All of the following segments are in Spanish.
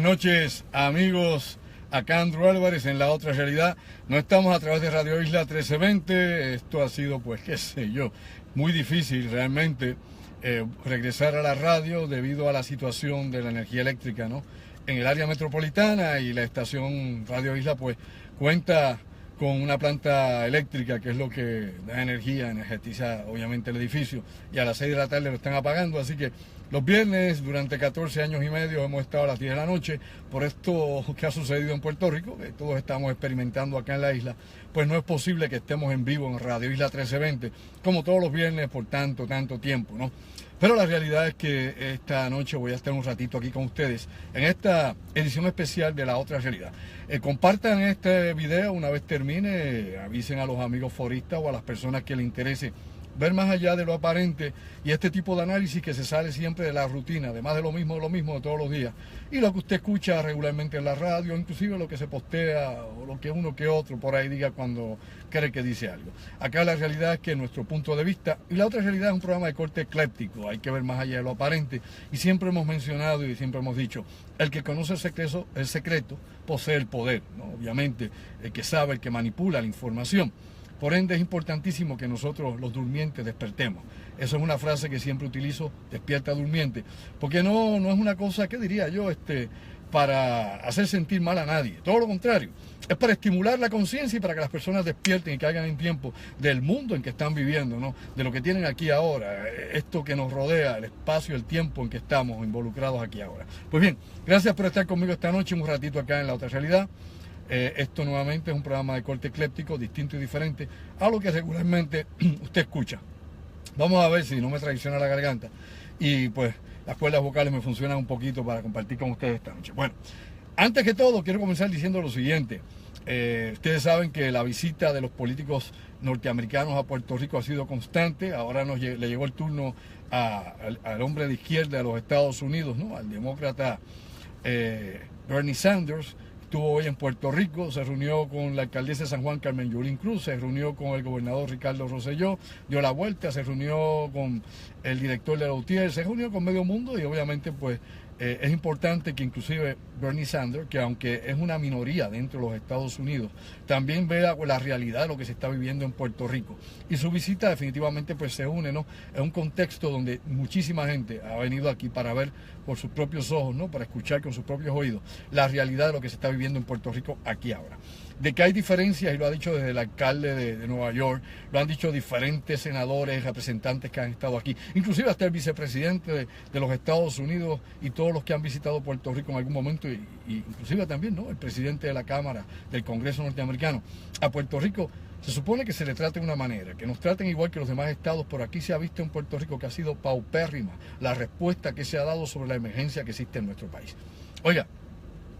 Buenas noches, amigos. Acá Andrew Álvarez en La Otra Realidad. No estamos a través de Radio Isla 1320. Esto ha sido, pues, qué sé yo, muy difícil realmente regresar a la radio debido a la situación de la energía eléctrica, ¿no? En el área metropolitana, y la estación Radio Isla, pues, cuenta con una planta eléctrica, que es lo que da energía, energetiza obviamente el edificio, y a las 6 de la tarde lo están apagando, así que los viernes durante 14 años y medio hemos estado a las 10 de la noche. Por esto que ha sucedido en Puerto Rico, que todos estamos experimentando acá en la isla, pues no es posible que estemos en vivo en Radio Isla 1320, como todos los viernes por tanto tiempo, ¿no? Pero la realidad es que esta noche voy a estar un ratito aquí con ustedes en esta edición especial de La Otra Realidad. Compartan este video una vez termine, avisen a los amigos foristas o a las personas que les interese ver más allá de lo aparente y este tipo de análisis que se sale siempre de la rutina, además de lo mismo de todos los días, y lo que usted escucha regularmente en la radio, inclusive lo que se postea o lo que uno que otro por ahí diga cuando cree que dice algo. Acá la realidad es que nuestro punto de vista, y La Otra Realidad es un programa de corte ecléptico, hay que ver más allá de lo aparente, y siempre hemos mencionado y siempre hemos dicho, el que conoce el secreto posee el poder, ¿no? Obviamente, el que sabe, el que manipula la información. Por ende, es importantísimo que nosotros, los durmientes, despertemos. Esa es una frase que siempre utilizo, despierta durmiente, porque no es una cosa, ¿qué diría yo?, para hacer sentir mal a nadie. Todo lo contrario, es para estimular la conciencia y para que las personas despierten y caigan en tiempo del mundo en que están viviendo, ¿no? De lo que tienen aquí ahora, esto que nos rodea, el espacio, el tiempo en que estamos involucrados aquí ahora. Pues bien, gracias por estar conmigo esta noche, un ratito acá en La Otra Realidad. Esto nuevamente es un programa de corte ecléptico, distinto y diferente a lo que regularmente usted escucha. Vamos a ver si no me traiciona la garganta y pues las cuerdas vocales me funcionan un poquito para compartir con ustedes esta noche. Bueno, antes que todo quiero comenzar diciendo lo siguiente. Ustedes saben que la visita de los políticos norteamericanos a Puerto Rico ha sido constante. Ahora le llegó el turno al hombre de izquierda de los Estados Unidos, ¿no? Al demócrata Bernie Sanders. Estuvo hoy en Puerto Rico, se reunió con la alcaldesa de San Juan, Carmen Yulín Cruz, se reunió con el gobernador Ricardo Rosselló, dio la vuelta, se reunió con el director de la UTIER, se reunió con medio mundo y obviamente pues es importante que inclusive Bernie Sanders, que aunque es una minoría dentro de los Estados Unidos, también vea la realidad de lo que se está viviendo en Puerto Rico. Y su visita definitivamente pues se une, ¿no? En un contexto donde muchísima gente ha venido aquí para ver por sus propios ojos, ¿no? Para escuchar con sus propios oídos la realidad de lo que se está viviendo en Puerto Rico aquí ahora. De que hay diferencias, y lo ha dicho desde el alcalde de Nueva York, lo han dicho diferentes senadores, representantes que han estado aquí, inclusive hasta el vicepresidente de los Estados Unidos y todos los que han visitado Puerto Rico en algún momento, y inclusive también, ¿no?, el presidente de la Cámara del Congreso norteamericano. A Puerto Rico se supone que se le trate de una manera, que nos traten igual que los demás estados, por aquí se ha visto en Puerto Rico que ha sido paupérrima la respuesta que se ha dado sobre la emergencia que existe en nuestro país. Oiga,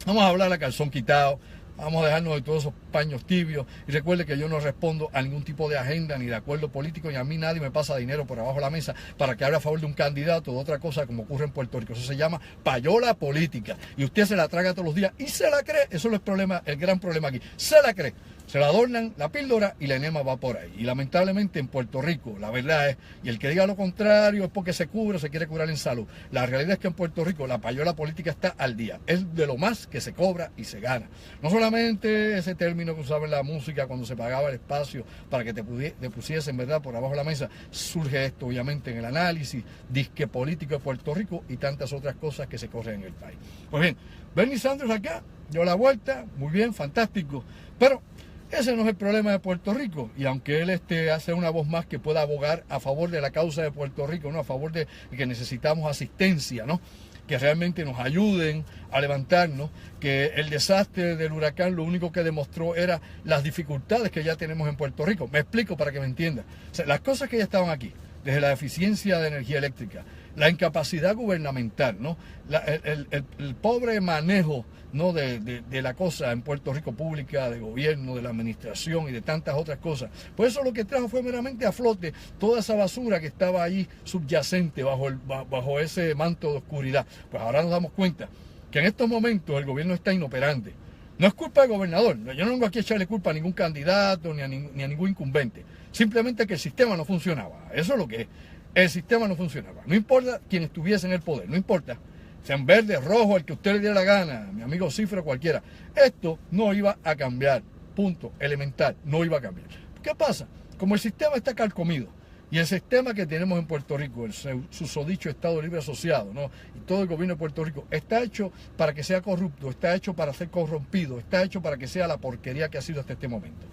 vamos a hablar a calzón quitado. Vamos a dejarnos de todos esos paños tibios. Y recuerde que yo no respondo a ningún tipo de agenda ni de acuerdo político, y a mí nadie me pasa dinero por abajo de la mesa para que hable a favor de un candidato o de otra cosa como ocurre en Puerto Rico. Eso se llama payola política. Y usted se la traga todos los días y se la cree. Eso es el problema, el gran problema aquí. Se la cree. Se la adornan la píldora y la enema va por ahí. Y lamentablemente en Puerto Rico, la verdad es, y el que diga lo contrario es porque se quiere curar en salud. La realidad es que en Puerto Rico la payola política está al día. Es de lo más que se cobra y se gana. No solamente ese término que usaba en la música cuando se pagaba el espacio para que te pusiesen, ¿verdad?, por abajo de la mesa. Surge esto obviamente en el análisis disque político de Puerto Rico y tantas otras cosas que se corren en el país. Pues bien, Bernie Sanders acá dio la vuelta, muy bien, fantástico, pero ese no es el problema de Puerto Rico, y aunque él hace una voz más que pueda abogar a favor de la causa de Puerto Rico, ¿no?, a favor de que necesitamos asistencia, ¿no?, que realmente nos ayuden a levantarnos, que el desastre del huracán lo único que demostró era las dificultades que ya tenemos en Puerto Rico. Me explico para que me entienda. O sea, las cosas que ya estaban aquí, desde la eficiencia de energía eléctrica, la incapacidad gubernamental, ¿no?, el pobre manejo, ¿no?, de la cosa en Puerto Rico, pública, de gobierno, de la administración y de tantas otras cosas. Pues eso lo que trajo fue meramente a flote toda esa basura que estaba ahí subyacente bajo ese manto de oscuridad. Pues ahora nos damos cuenta que en estos momentos el gobierno está inoperante. No es culpa del gobernador. Yo no vengo aquí a echarle culpa a ningún candidato ni a ningún incumbente. Simplemente que el sistema no funcionaba. Eso es lo que es. El sistema no funcionaba. No importa quién estuviese en el poder, no importa. sean verde, rojo, el que usted le diera la gana, mi amigo Cifre, cualquiera. Esto no iba a cambiar, punto, elemental, no iba a cambiar. ¿Qué pasa? Como el sistema está carcomido, y el sistema que tenemos en Puerto Rico, el susodicho Estado Libre Asociado, ¿no? Y todo el gobierno de Puerto Rico, está hecho para que sea corrupto, está hecho para ser corrompido, está hecho para que sea la porquería que ha sido hasta este momento.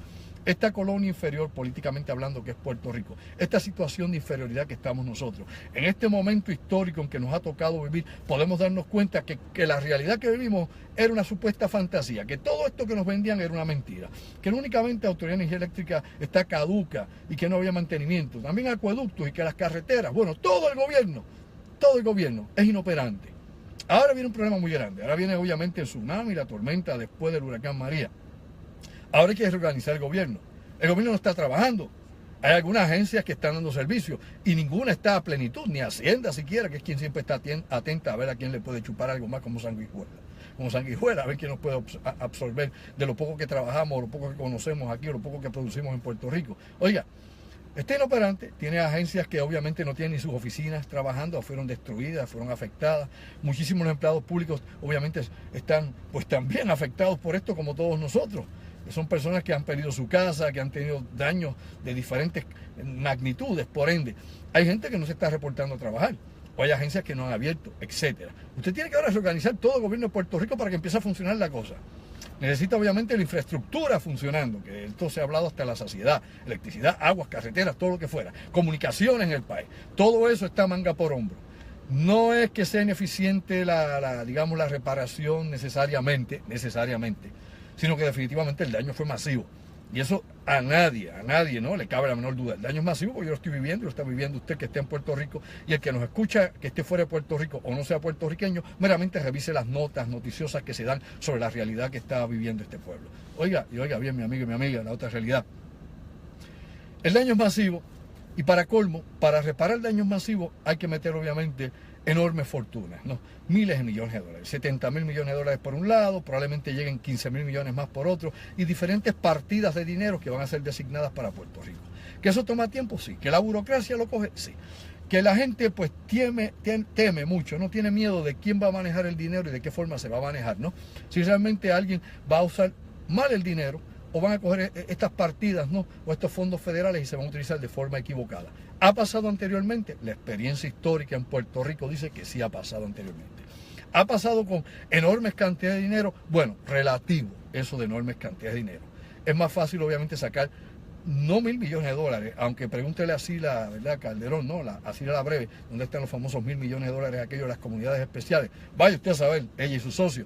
Esta colonia inferior, políticamente hablando, que es Puerto Rico, esta situación de inferioridad que estamos nosotros, en este momento histórico en que nos ha tocado vivir, podemos darnos cuenta que la realidad que vivimos era una supuesta fantasía, que todo esto que nos vendían era una mentira, que únicamente la Autoridad de Energía Eléctrica está caduca y que no había mantenimiento, también acueductos y que las carreteras, bueno, todo el gobierno es inoperante. Ahora viene un problema muy grande, ahora viene obviamente el tsunami, la tormenta después del huracán María. Ahora hay que reorganizar el gobierno. El gobierno no está trabajando. Hay algunas agencias que están dando servicio y ninguna está a plenitud, ni Hacienda siquiera, que es quien siempre está atenta a ver a quién le puede chupar algo más como sanguijuela, a ver quién nos puede absorber de lo poco que trabajamos, lo poco que conocemos aquí, o lo poco que producimos en Puerto Rico. Oiga, está inoperante, tiene agencias que obviamente no tienen ni sus oficinas trabajando, fueron destruidas, fueron afectadas. Muchísimos empleados públicos obviamente están pues también afectados por esto como todos nosotros. Son personas que han perdido su casa, que han tenido daños de diferentes magnitudes, por ende. Hay gente que no se está reportando a trabajar, o hay agencias que no han abierto, etcétera. Usted tiene que ahora reorganizar todo el gobierno de Puerto Rico para que empiece a funcionar la cosa. Necesita obviamente la infraestructura funcionando, que esto se ha hablado hasta la saciedad, electricidad, aguas, carreteras, todo lo que fuera, comunicaciones en el país. Todo eso está manga por hombro. No es que sea ineficiente digamos, la reparación necesariamente, sino que definitivamente el daño fue masivo. Y eso a nadie, no le cabe la menor duda. El daño es masivo porque yo lo estoy viviendo, lo está viviendo usted que esté en Puerto Rico, y el que nos escucha que esté fuera de Puerto Rico o no sea puertorriqueño, meramente revise las notas noticiosas que se dan sobre la realidad que está viviendo este pueblo. Oiga bien, mi amigo y mi amiga, la otra realidad. El daño es masivo, y para colmo, para reparar daños masivos hay que meter obviamente enormes fortunas, ¿no? Miles de millones de dólares, 70.000 millones de dólares por un lado, probablemente lleguen 15.000 millones más por otro, y diferentes partidas de dinero que van a ser designadas para Puerto Rico. ¿Que eso toma tiempo? Sí. ¿Que la burocracia lo coge? Sí. Que la gente pues teme mucho, no tiene miedo de quién va a manejar el dinero y de qué forma se va a manejar, ¿no? Si realmente alguien va a usar mal el dinero, o van a coger estas partidas, ¿no? O estos fondos federales y se van a utilizar de forma equivocada. ¿Ha pasado anteriormente? La experiencia histórica en Puerto Rico dice que sí ha pasado anteriormente. ¿Ha pasado con enormes cantidades de dinero? Bueno, relativo eso de enormes cantidades de dinero. Es más fácil obviamente sacar no 1.000 millones de dólares, aunque pregúntele a Sila, ¿verdad? Calderón, ¿no? A Sila la Breve, ¿dónde están los famosos 1.000 millones de dólares aquellos de las comunidades especiales? Vaya usted a saber, ella y sus socios.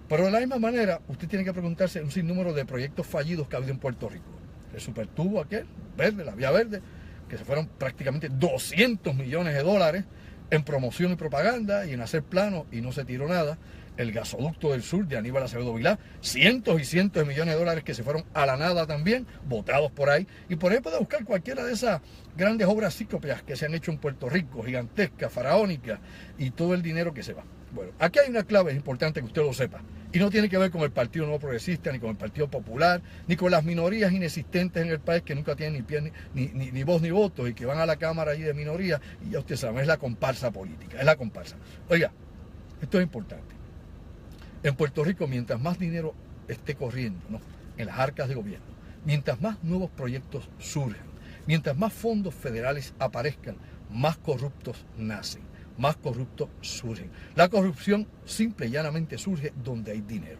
Pero de la misma manera, usted tiene que preguntarse un sinnúmero de proyectos fallidos que ha habido en Puerto Rico. El supertubo aquel, verde, la vía verde, que se fueron prácticamente 200 millones de dólares en promoción y propaganda y en hacer planos y no se tiró nada. El gasoducto del sur de Aníbal Acevedo Vilá, cientos y cientos de millones de dólares que se fueron a la nada también, botados por ahí. Y por ahí puede buscar cualquiera de esas grandes obras cíclopes que se han hecho en Puerto Rico, gigantescas, faraónicas, y todo el dinero que se va. Bueno, aquí hay una clave, es importante que usted lo sepa, y no tiene que ver con el Partido Nuevo Progresista, ni con el Partido Popular, ni con las minorías inexistentes en el país que nunca tienen ni pie, ni voz ni voto, y que van a la Cámara allí de minoría, y ya usted sabe, es la comparsa política, es la comparsa. Oiga, esto es importante. En Puerto Rico, mientras más dinero esté corriendo, ¿no?, en las arcas de gobierno, mientras más nuevos proyectos surjan, mientras más fondos federales aparezcan, más corruptos nacen, más corruptos surgen. La corrupción simple y llanamente surge donde hay dinero,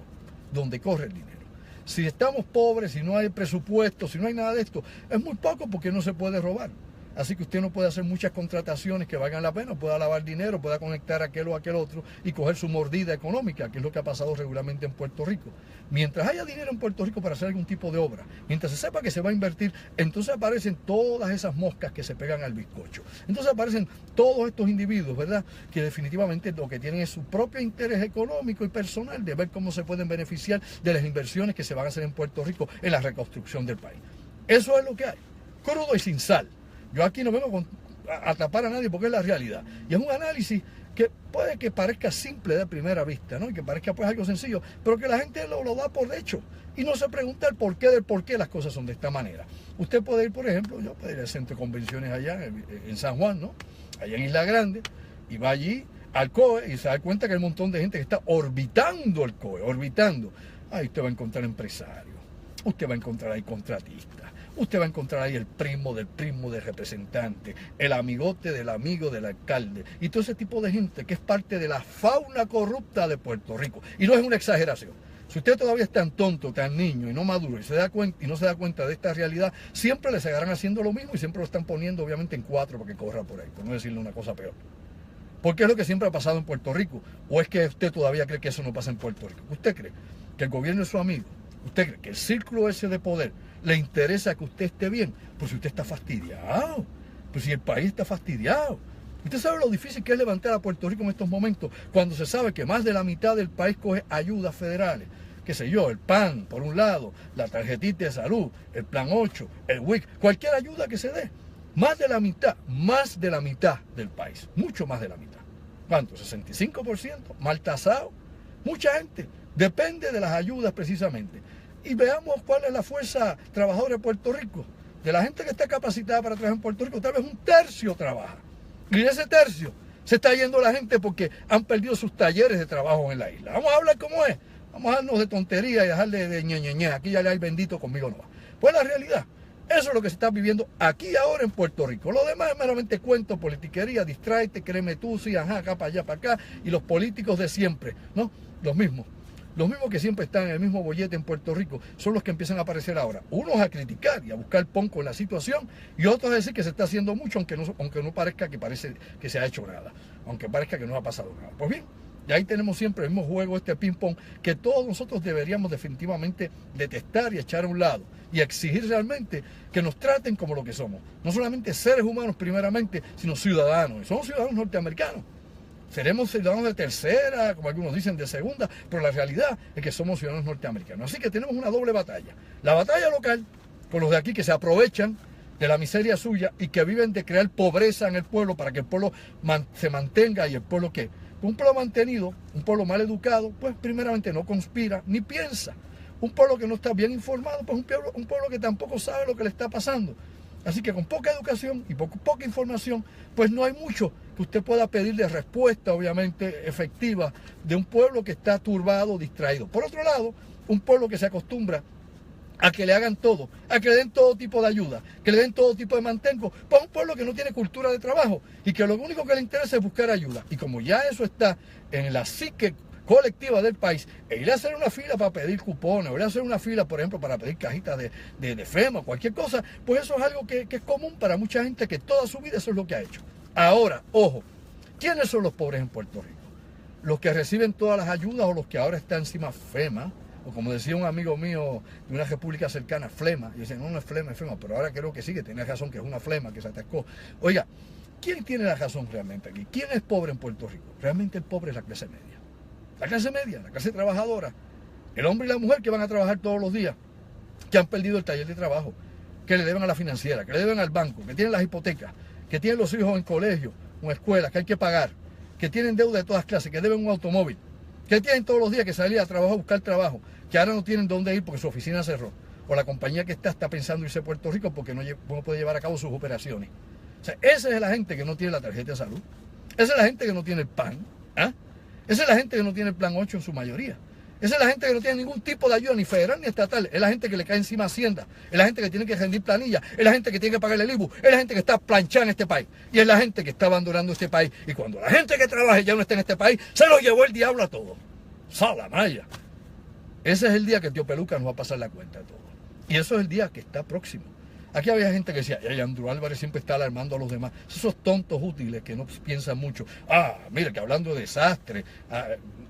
donde corre el dinero. Si estamos pobres, si no hay presupuesto, si no hay nada de esto, es muy poco porque no se puede robar. Así que usted no puede hacer muchas contrataciones que valgan la pena, pueda lavar dinero, pueda conectar a aquel o aquel otro y coger su mordida económica, que es lo que ha pasado regularmente en Puerto Rico. Mientras haya dinero en Puerto Rico para hacer algún tipo de obra, mientras se sepa que se va a invertir, entonces aparecen todas esas moscas que se pegan al bizcocho. Entonces aparecen todos estos individuos, ¿verdad?, que definitivamente lo que tienen es su propio interés económico y personal de ver cómo se pueden beneficiar de las inversiones que se van a hacer en Puerto Rico en la reconstrucción del país. Eso es lo que hay, crudo y sin sal. Yo aquí no vengo a tapar a nadie porque es la realidad. Y es un análisis que puede que parezca simple de primera vista, ¿no?, y que parezca pues algo sencillo, pero que la gente lo da por hecho y no se pregunta el porqué del por qué las cosas son de esta manera. Usted puede ir, por ejemplo, yo puedo ir al centro de convenciones allá en San Juan, ¿no?, allá en Isla Grande, y va allí al COE y se da cuenta que hay un montón de gente que está orbitando el COE, orbitando. Ahí usted va a encontrar empresarios, usted va a encontrar ahí contratistas, usted va a encontrar ahí el primo del representante, el amigote del amigo del alcalde, y todo ese tipo de gente que es parte de la fauna corrupta de Puerto Rico. Y no es una exageración. Si usted todavía es tan tonto, tan niño y no maduro y no se da cuenta de esta realidad, siempre le seguirán haciendo lo mismo y siempre lo están poniendo obviamente en 4 para que corra por ahí, por no decirle una cosa peor. Porque es lo que siempre ha pasado en Puerto Rico. ¿O es que usted todavía cree que eso no pasa en Puerto Rico? ¿Usted cree que el gobierno es su amigo? ¿Usted cree que el círculo ese de poder le interesa que usted esté bien? Pues si usted está fastidiado, pues si el país está fastidiado. Usted sabe lo difícil que es levantar a Puerto Rico en estos momentos, cuando se sabe que más de la mitad del país coge ayudas federales. Qué sé yo, el PAN, por un lado, la tarjetita de salud, el Plan 8, el WIC, cualquier ayuda que se dé. Más de la mitad del país, mucho más de la mitad. ¿Cuánto? 65%, mal tasado. Mucha gente, depende de las ayudas precisamente. Y veamos cuál es la fuerza trabajadora de Puerto Rico. De la gente que está capacitada para trabajar en Puerto Rico, tal vez un tercio trabaja. Y de ese tercio se está yendo la gente porque han perdido sus talleres de trabajo en la isla. Vamos a hablar como es. Vamos a darnos de tontería y dejarle de ñeñeñe. Aquí ya le hay bendito, conmigo no va. Pues la realidad, eso es lo que se está viviendo aquí y ahora en Puerto Rico. Lo demás es meramente cuento, politiquería, distráete, créeme tú, sí, ajá, acá para allá, para acá. Y los políticos de siempre, ¿no? Los mismos que siempre están en el mismo bollete en Puerto Rico, son los que empiezan a aparecer ahora. Unos a criticar y a buscar ponco en la situación, y otros a decir que se está haciendo mucho, aunque no parezca que se ha hecho nada, aunque parezca que no ha pasado nada. Pues bien, y ahí tenemos siempre el mismo juego, este ping-pong, que todos nosotros deberíamos definitivamente detestar y echar a un lado, y exigir realmente que nos traten como lo que somos. No solamente seres humanos primeramente, sino ciudadanos. Somos ciudadanos norteamericanos. Seremos ciudadanos de tercera, como algunos dicen, de segunda, pero la realidad es que somos ciudadanos norteamericanos. Así que tenemos una doble batalla. La batalla local, con los de aquí que se aprovechan de la miseria suya y que viven de crear pobreza en el pueblo para que el pueblo se mantenga. ¿Y el pueblo qué? Un pueblo mantenido, un pueblo mal educado, pues primeramente no conspira ni piensa. Un pueblo que no está bien informado, pues un pueblo que tampoco sabe lo que le está pasando. Así que con poca educación y poca información, pues no hay mucho que usted pueda pedir de respuesta, obviamente, efectiva de un pueblo que está turbado, distraído. Por otro lado, un pueblo que se acostumbra a que le hagan todo, a que le den todo tipo de ayuda, que le den todo tipo de mantengo, pues un pueblo que no tiene cultura de trabajo y que lo único que le interesa es buscar ayuda. Y como ya eso está en la psique colectiva del país, e ir a hacer una fila para pedir cupones, o ir a hacer una fila, por ejemplo, para pedir cajitas de FEMA, cualquier cosa, pues eso es algo que es común para mucha gente que toda su vida eso es lo que ha hecho. Ahora, ojo, ¿quiénes son los pobres en Puerto Rico? ¿Los que reciben todas las ayudas o los que ahora está encima FEMA? O como decía un amigo mío de una república cercana, flema. Y dicen, no es flema, es flema, pero ahora creo que sí, que tiene razón, que es una flema que se atascó. Oiga, ¿quién tiene la razón realmente aquí? ¿Quién es pobre en Puerto Rico? Realmente el pobre es la clase media. La clase media, la clase trabajadora, el hombre y la mujer que van a trabajar todos los días, que han perdido el taller de trabajo, que le deben a la financiera, que le deben al banco, que tienen las hipotecas, que tienen los hijos en colegio o en escuelas que hay que pagar, que tienen deuda de todas clases, que deben un automóvil, que tienen todos los días que salir a trabajar a buscar trabajo, que ahora no tienen dónde ir porque su oficina cerró, o la compañía que está pensando irse a Puerto Rico porque no puede llevar a cabo sus operaciones. O sea, esa es la gente que no tiene la tarjeta de salud, esa es la gente que no tiene el PAN, ¿ah? Esa es la gente que no tiene el Plan 8 en su mayoría. Esa es la gente que no tiene ningún tipo de ayuda, ni federal ni estatal. Es la gente que le cae encima Hacienda. Es la gente que tiene que rendir planilla. Es la gente que tiene que pagar el IBU. Es la gente que está planchada en este país. Y es la gente que está abandonando este país. Y cuando la gente que trabaja ya no está en este país, se lo llevó el diablo a todos. ¡Salamaya! Ese es el día que el tío Peluca nos va a pasar la cuenta de todo. Y eso es el día que está próximo. Aquí había gente que decía, ay, Andrew Álvarez siempre está alarmando a los demás. Esos tontos útiles que no piensan mucho. Mira, que hablando de desastre,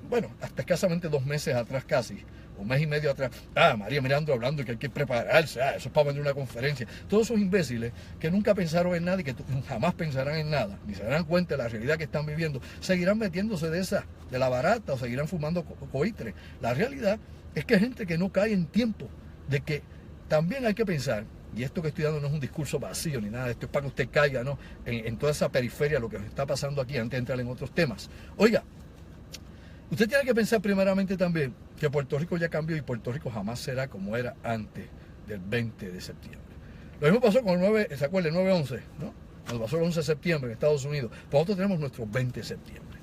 bueno, hasta escasamente 2 meses atrás casi, un mes y medio atrás, María Miranda hablando que hay que prepararse, eso es para vender una conferencia. Todos esos imbéciles que nunca pensaron en nada y que jamás pensarán en nada, ni se darán cuenta de la realidad que están viviendo, seguirán metiéndose de la barata o seguirán fumando coitre. La realidad es que hay gente que no cae en tiempo de que también hay que pensar. Y esto que estoy dando no es un discurso vacío ni nada, esto es para que usted caiga, ¿no? en toda esa periferia, lo que nos está pasando aquí, antes de entrar en otros temas. Oiga, usted tiene que pensar primeramente también que Puerto Rico ya cambió y Puerto Rico jamás será como era antes del 20 de septiembre. Lo mismo pasó con el 9, ¿se acuerda? El 9-11, ¿no? Cuando pasó el 11 de septiembre en Estados Unidos. Pues nosotros tenemos nuestro 20 de septiembre.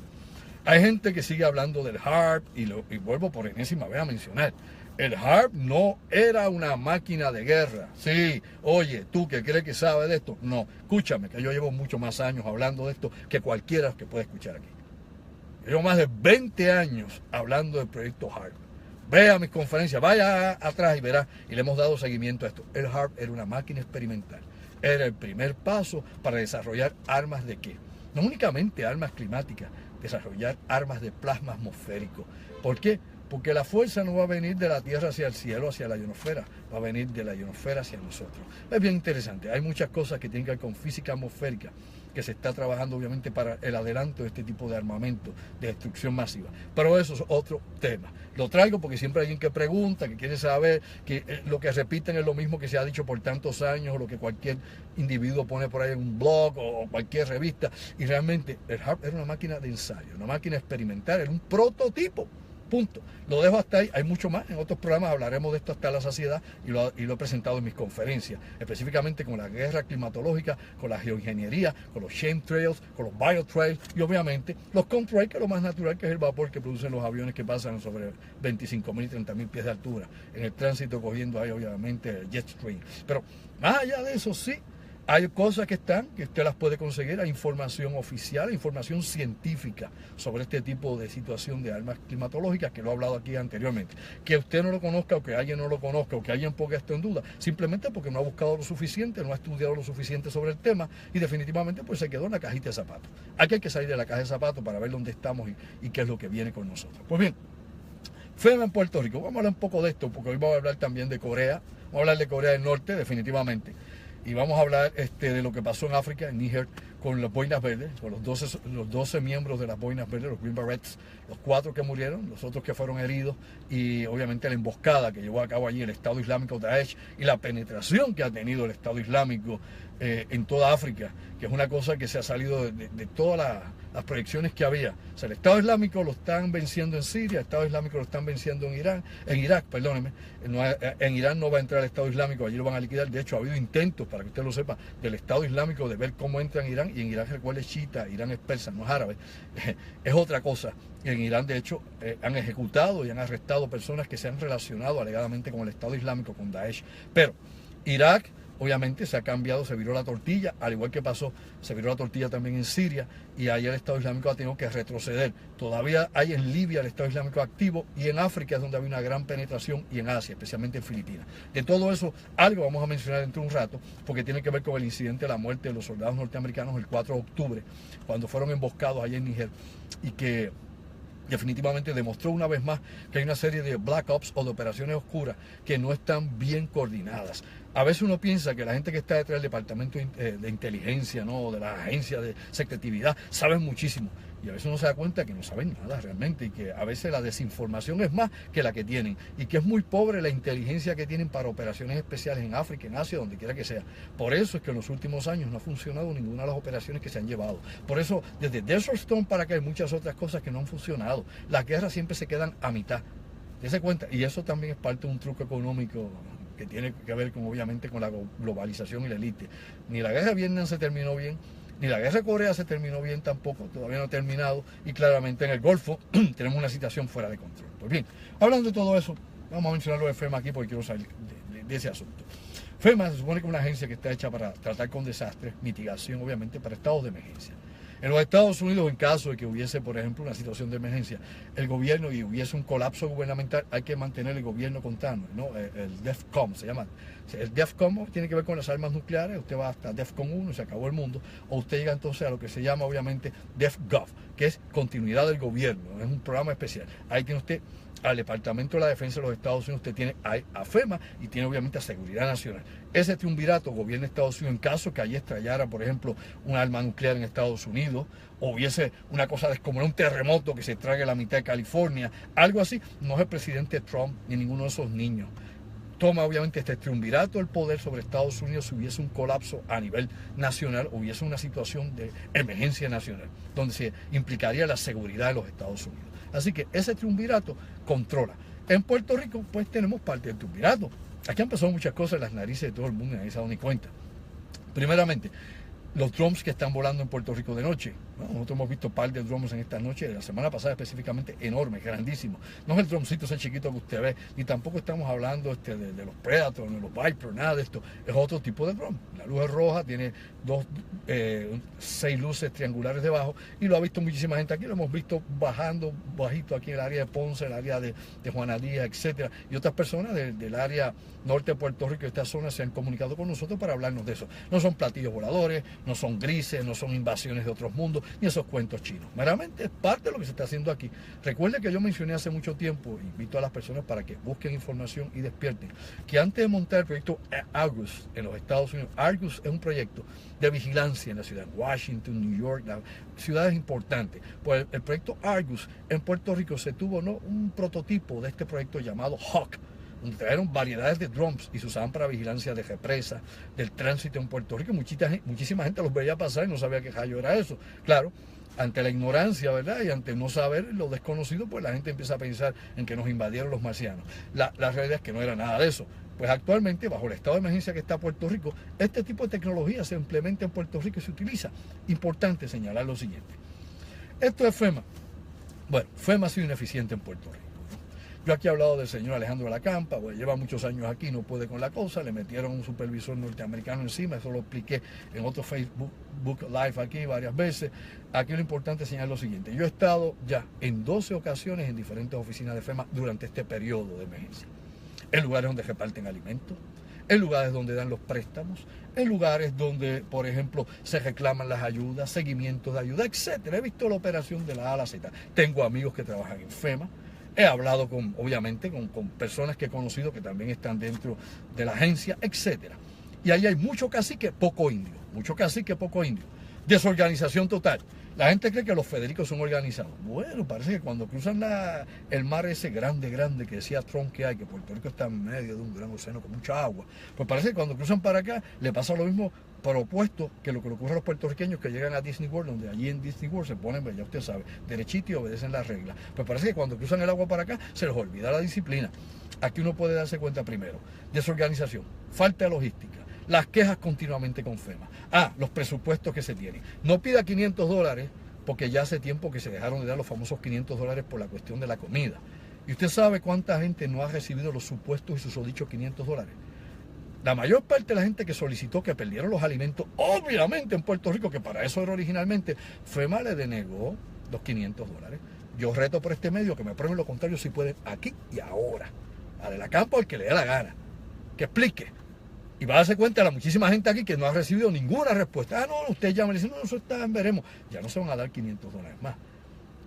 Hay gente que sigue hablando del HAARP y vuelvo por enésima vez a mencionar. El HAARP no era una máquina de guerra. Sí, oye, tú que crees que sabes de esto. No, escúchame, que yo llevo muchos más años hablando de esto que cualquiera que pueda escuchar aquí. Llevo más de 20 años hablando del proyecto HAARP. Vea mis conferencias, vaya atrás y verá. Y le hemos dado seguimiento a esto. El HAARP era una máquina experimental. Era el primer paso para desarrollar armas de qué. No únicamente armas climáticas, desarrollar armas de plasma atmosférico. ¿Por qué? Porque la fuerza no va a venir de la Tierra hacia el cielo, hacia la ionosfera, va a venir de la ionosfera hacia nosotros. Es bien interesante, hay muchas cosas que tienen que ver con física atmosférica, que se está trabajando obviamente para el adelanto de este tipo de armamento, de destrucción masiva. Pero eso es otro tema. Lo traigo porque siempre hay alguien que pregunta, que quiere saber, que lo que repiten es lo mismo que se ha dicho por tantos años, o lo que cualquier individuo pone por ahí en un blog o cualquier revista. Y realmente el HAARP era una máquina de ensayo, una máquina experimental, era un prototipo. Punto. Lo dejo hasta ahí. Hay mucho más. En otros programas hablaremos de esto hasta la saciedad y lo he presentado en mis conferencias, específicamente con la guerra climatológica, con la geoingeniería, con los chemtrails, con los biotrails y obviamente los contrails, que es lo más natural, que es el vapor que producen los aviones que pasan sobre 25.000 y 30.000 pies de altura en el tránsito, cogiendo ahí obviamente el jet stream. Pero más allá de eso, sí, hay cosas que usted las puede conseguir, hay información oficial, información científica sobre este tipo de situación de armas climatológicas, que lo he hablado aquí anteriormente. Que usted no lo conozca, o que alguien no lo conozca, o que alguien ponga esto en duda, simplemente porque no ha buscado lo suficiente, no ha estudiado lo suficiente sobre el tema y definitivamente pues se quedó en la cajita de zapatos. Aquí hay que salir de la caja de zapatos para ver dónde estamos y qué es lo que viene con nosotros. Pues bien, FEMA en Puerto Rico, vamos a hablar un poco de esto, porque hoy vamos a hablar también de Corea, vamos a hablar de Corea del Norte definitivamente. Y vamos a hablar de lo que pasó en África, en Níger, con las boinas verdes, con los 12 miembros de las boinas verdes, los Green Berets, los 4 que murieron, los otros que fueron heridos, y obviamente la emboscada que llevó a cabo allí el Estado Islámico Daesh y la penetración que ha tenido el Estado Islámico en toda África, que es una cosa que se ha salido de todas las proyecciones que había. O sea, el Estado Islámico lo están venciendo en Siria, el Estado Islámico lo están venciendo en Irak, perdóneme. En Irán no va a entrar el Estado Islámico, allí lo van a liquidar. De hecho, ha habido intentos, para que usted lo sepa, del Estado Islámico de ver cómo entra en Irán, y en Irán, recuerde, es chiita, Irán es persa, no es árabe, es otra cosa. En Irán, de hecho, han ejecutado y han arrestado personas que se han relacionado alegadamente con el Estado Islámico, con Daesh. Pero Irak, obviamente, se ha cambiado, se viró la tortilla, al igual que pasó, se viró la tortilla también en Siria, y ahí el Estado Islámico ha tenido que retroceder. Todavía hay en Libia el Estado Islámico activo, y en África es donde hay una gran penetración, y en Asia, especialmente en Filipinas. De todo eso, algo vamos a mencionar dentro de un rato, porque tiene que ver con el incidente de la muerte de los soldados norteamericanos el 4 de octubre, cuando fueron emboscados allá en Níger, y que definitivamente demostró una vez más que hay una serie de black ops o de operaciones oscuras que no están bien coordinadas. A veces uno piensa que la gente que está detrás del departamento de inteligencia, ¿no?, de la agencia de secretividad, saben muchísimo. Y a veces uno se da cuenta que no saben nada realmente, y que a veces la desinformación es más que la que tienen, y que es muy pobre la inteligencia que tienen para operaciones especiales en África, en Asia, donde quiera que sea. Por eso es que en los últimos años no ha funcionado ninguna de las operaciones que se han llevado. Por eso, desde Desert Storm para acá hay muchas otras cosas que no han funcionado. Las guerras siempre se quedan a mitad. Dese cuenta, y eso también es parte de un truco económico que tiene que ver con, obviamente, con la globalización y la élite. Ni la guerra de Vietnam se terminó bien, ni la guerra de Corea se terminó bien tampoco, todavía no ha terminado, y claramente en el Golfo tenemos una situación fuera de control. Pues bien, hablando de todo eso, vamos a mencionar lo de FEMA aquí porque quiero salir de ese asunto. FEMA se supone que es una agencia que está hecha para tratar con desastres, mitigación, obviamente, para estados de emergencia. En los Estados Unidos, en caso de que hubiese, por ejemplo, una situación de emergencia, el gobierno, y hubiese un colapso gubernamental, hay que mantener el gobierno contando, ¿no? El DEFCON se llama. El DEFCON tiene que ver con las armas nucleares, usted va hasta DEFCON 1 y se acabó el mundo, o usted llega entonces a lo que se llama, obviamente, DEFGOV, que es continuidad del gobierno, es un programa especial. Ahí tiene usted al Departamento de la Defensa de los Estados Unidos, usted tiene a FEMA y tiene obviamente a Seguridad Nacional. Ese triunvirato gobierna Estados Unidos en caso que allí estallara, por ejemplo, un arma nuclear en Estados Unidos, o hubiese una cosa como un terremoto que se trague la mitad de California, algo así. No es el presidente Trump ni ninguno de esos niños. Toma obviamente este triunvirato el poder sobre Estados Unidos si hubiese un colapso a nivel nacional, hubiese una situación de emergencia nacional, donde se implicaría la seguridad de los Estados Unidos. Así que ese triunvirato controla. En Puerto Rico, pues tenemos parte del triunvirato. Aquí han pasado muchas cosas en las narices de todo el mundo y nadie se ha dado ni cuenta. Primeramente, los drones que están volando en Puerto Rico de noche. Bueno, nosotros hemos visto un par de drones en esta noche, la semana pasada específicamente, enormes, grandísimos. No es el droncito ese chiquito que usted ve, ni tampoco estamos hablando de los Predator, ni los Viper, nada de esto. Es otro tipo de drone. La luz es roja, tiene 6 luces triangulares debajo, y lo ha visto muchísima gente aquí. Lo hemos visto bajando bajito aquí en el área de Ponce, el área de Juana Díaz, etcétera. Y otras personas del área norte de Puerto Rico, esta zona, se han comunicado con nosotros para hablarnos de eso. No son platillos voladores, no son grises, no son invasiones de otros mundos, ni esos cuentos chinos. Meramente es parte de lo que se está haciendo aquí. Recuerde que yo mencioné hace mucho tiempo, invito a las personas para que busquen información y despierten, que antes de montar el proyecto Argus en los Estados Unidos, Argus es un proyecto de vigilancia en la ciudad, Washington, New York, ciudades importantes. Pues el proyecto Argus en Puerto Rico se tuvo, ¿no?, un prototipo de este proyecto llamado Hawk, donde trajeron variedades de drones y se usaban para vigilancia de represas, del tránsito en Puerto Rico. Muchísima gente los veía pasar y no sabía qué rayo era eso. Claro, ante la ignorancia, ¿verdad?, y ante no saber lo desconocido, pues la gente empieza a pensar en que nos invadieron los marcianos. La realidad es que no era nada de eso. Pues actualmente, bajo el estado de emergencia que está Puerto Rico, este tipo de tecnología se implementa en Puerto Rico y se utiliza. Importante señalar lo siguiente. Esto es FEMA. Bueno, FEMA ha sido ineficiente en Puerto Rico. Yo aquí he hablado del señor Alejandro de la Campa, pues lleva muchos años aquí, no puede con la cosa, le metieron un supervisor norteamericano encima, eso lo expliqué en otro Facebook Live aquí varias veces. Aquí lo importante es señalar lo siguiente: yo he estado ya en 12 ocasiones en diferentes oficinas de FEMA durante este periodo de emergencia, en lugares donde reparten alimentos, en lugares donde dan los préstamos, en lugares donde, por ejemplo, se reclaman las ayudas, seguimientos de ayuda, etcétera. He visto la operación de la A a la Z. Tengo amigos que trabajan en FEMA. He hablado obviamente con personas que he conocido que también están dentro de la agencia, etcétera. Y ahí hay mucho cacique, poco indio. Mucho cacique, poco indio. Desorganización total. La gente cree que los Federicos son organizados. Bueno, parece que cuando cruzan el mar ese grande que decía Trump que hay, que Puerto Rico está en medio de un gran océano con mucha agua, pues parece que cuando cruzan para acá le pasa lo mismo, pero opuesto que lo que le ocurre a los puertorriqueños que llegan a Disney World, donde allí en Disney World se ponen, ya usted sabe, derechito y obedecen las reglas. Pues parece que cuando cruzan el agua para acá se les olvida la disciplina. Aquí uno puede darse cuenta primero: desorganización, falta de logística, las quejas continuamente con FEMA. Los presupuestos que se tienen. No pida $500 porque ya hace tiempo que se dejaron de dar los famosos $500 por la cuestión de la comida. ¿Y usted sabe cuánta gente no ha recibido los supuestos y sus dichos $500? La mayor parte de la gente que solicitó que perdieron los alimentos, obviamente en Puerto Rico, que para eso era originalmente, FEMA le denegó los $500. Yo reto por este medio que me prueben lo contrario si pueden, aquí y ahora. A de la Campa, al que le dé la gana. Que explique. Y va a darse cuenta la muchísima gente aquí que no ha recibido ninguna respuesta. No, usted llama y dice, no, eso está, veremos. Ya no se van a dar $500 más.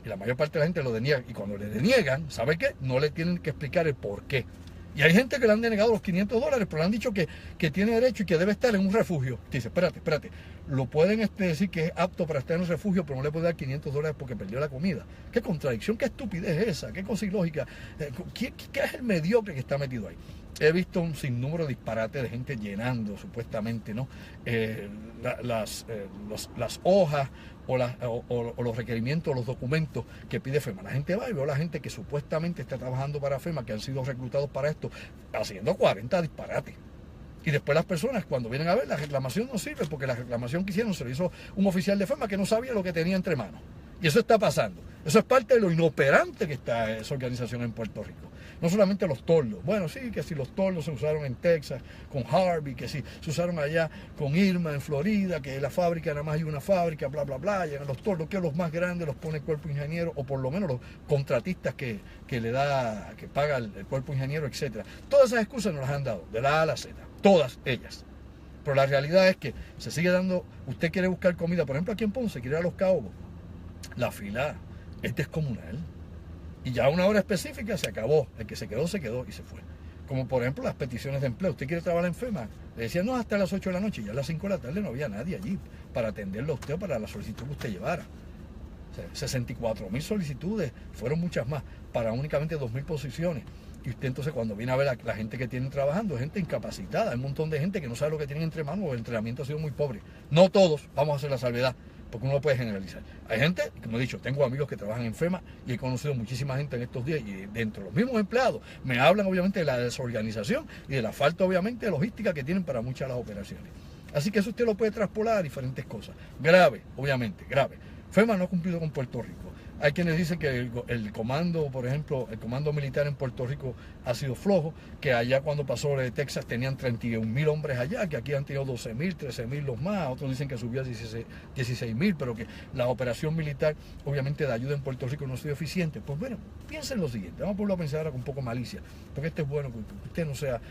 Y la mayor parte de la gente lo deniega. Y cuando le deniegan, ¿sabe qué? No le tienen que explicar el por qué. Y hay gente que le han denegado los $500, pero le han dicho que tiene derecho y que debe estar en un refugio. Dice, espérate. Lo pueden decir que es apto para estar en un refugio, pero no le puede dar $500 porque perdió la comida. ¿Qué contradicción? ¿Qué estupidez es esa? ¿Qué cosa ilógica? ¿Qué es el mediocre que está metido ahí? He visto un sinnúmero de disparates de gente llenando, supuestamente, ¿no?, las hojas o los requerimientos, los documentos que pide FEMA. La gente va y veo a la gente que supuestamente está trabajando para FEMA, que han sido reclutados para esto, haciendo 40 disparates. Y después las personas, cuando vienen a ver, la reclamación no sirve, porque la reclamación que hicieron se lo hizo un oficial de FEMA que no sabía lo que tenía entre manos. Y eso está pasando. Eso es parte de lo inoperante que está esa organización en Puerto Rico. No solamente los tordos. Bueno, sí, que si los tordos se usaron en Texas con Harvey, que si se usaron allá con Irma en Florida, que la fábrica, nada más hay una fábrica, bla, bla, bla, llegan los tordos, que los más grandes los pone el cuerpo ingeniero, o por lo menos los contratistas que paga el cuerpo ingeniero, etcétera. Todas esas excusas nos las han dado, de la A a la Z, todas ellas. Pero la realidad es que se sigue dando. Usted quiere buscar comida, por ejemplo aquí en Ponce, quiere ir a Los Caobos, la fila es descomunal. Y ya a una hora específica se acabó. El que se quedó y se fue. Como por ejemplo las peticiones de empleo. Usted quiere trabajar en FEMA. Le decían, no, hasta las 8 de la noche. Y ya a las 5 de la tarde no había nadie allí para atenderlo a usted, para la solicitud que usted llevara. O sea, 64,000 solicitudes. Fueron muchas más para únicamente 2,000 posiciones. Y usted entonces cuando viene a ver la gente que tienen trabajando, gente incapacitada. Hay un montón de gente que no sabe lo que tienen entre manos o el entrenamiento ha sido muy pobre. No todos, vamos a hacer la salvedad, porque uno no puede generalizar. Hay gente, como he dicho, tengo amigos que trabajan en FEMA y he conocido muchísima gente en estos días, y dentro de los mismos empleados me hablan obviamente de la desorganización y de la falta obviamente de logística que tienen para muchas de las operaciones. Así que eso usted lo puede traspolar a diferentes cosas. Grave, obviamente, grave. FEMA no ha cumplido con Puerto Rico. Hay quienes dicen que el comando, por ejemplo, el comando militar en Puerto Rico ha sido flojo, que allá cuando pasó lo de Texas tenían 31.000 hombres allá, que aquí han tenido 12.000, 13.000 los más, otros dicen que subió a 16.000, pero que la operación militar, obviamente, de ayuda en Puerto Rico no ha sido eficiente. Pues bueno, piensen lo siguiente, vamos a ponerlo a pensar ahora con un poco malicia, porque este es bueno que usted no sea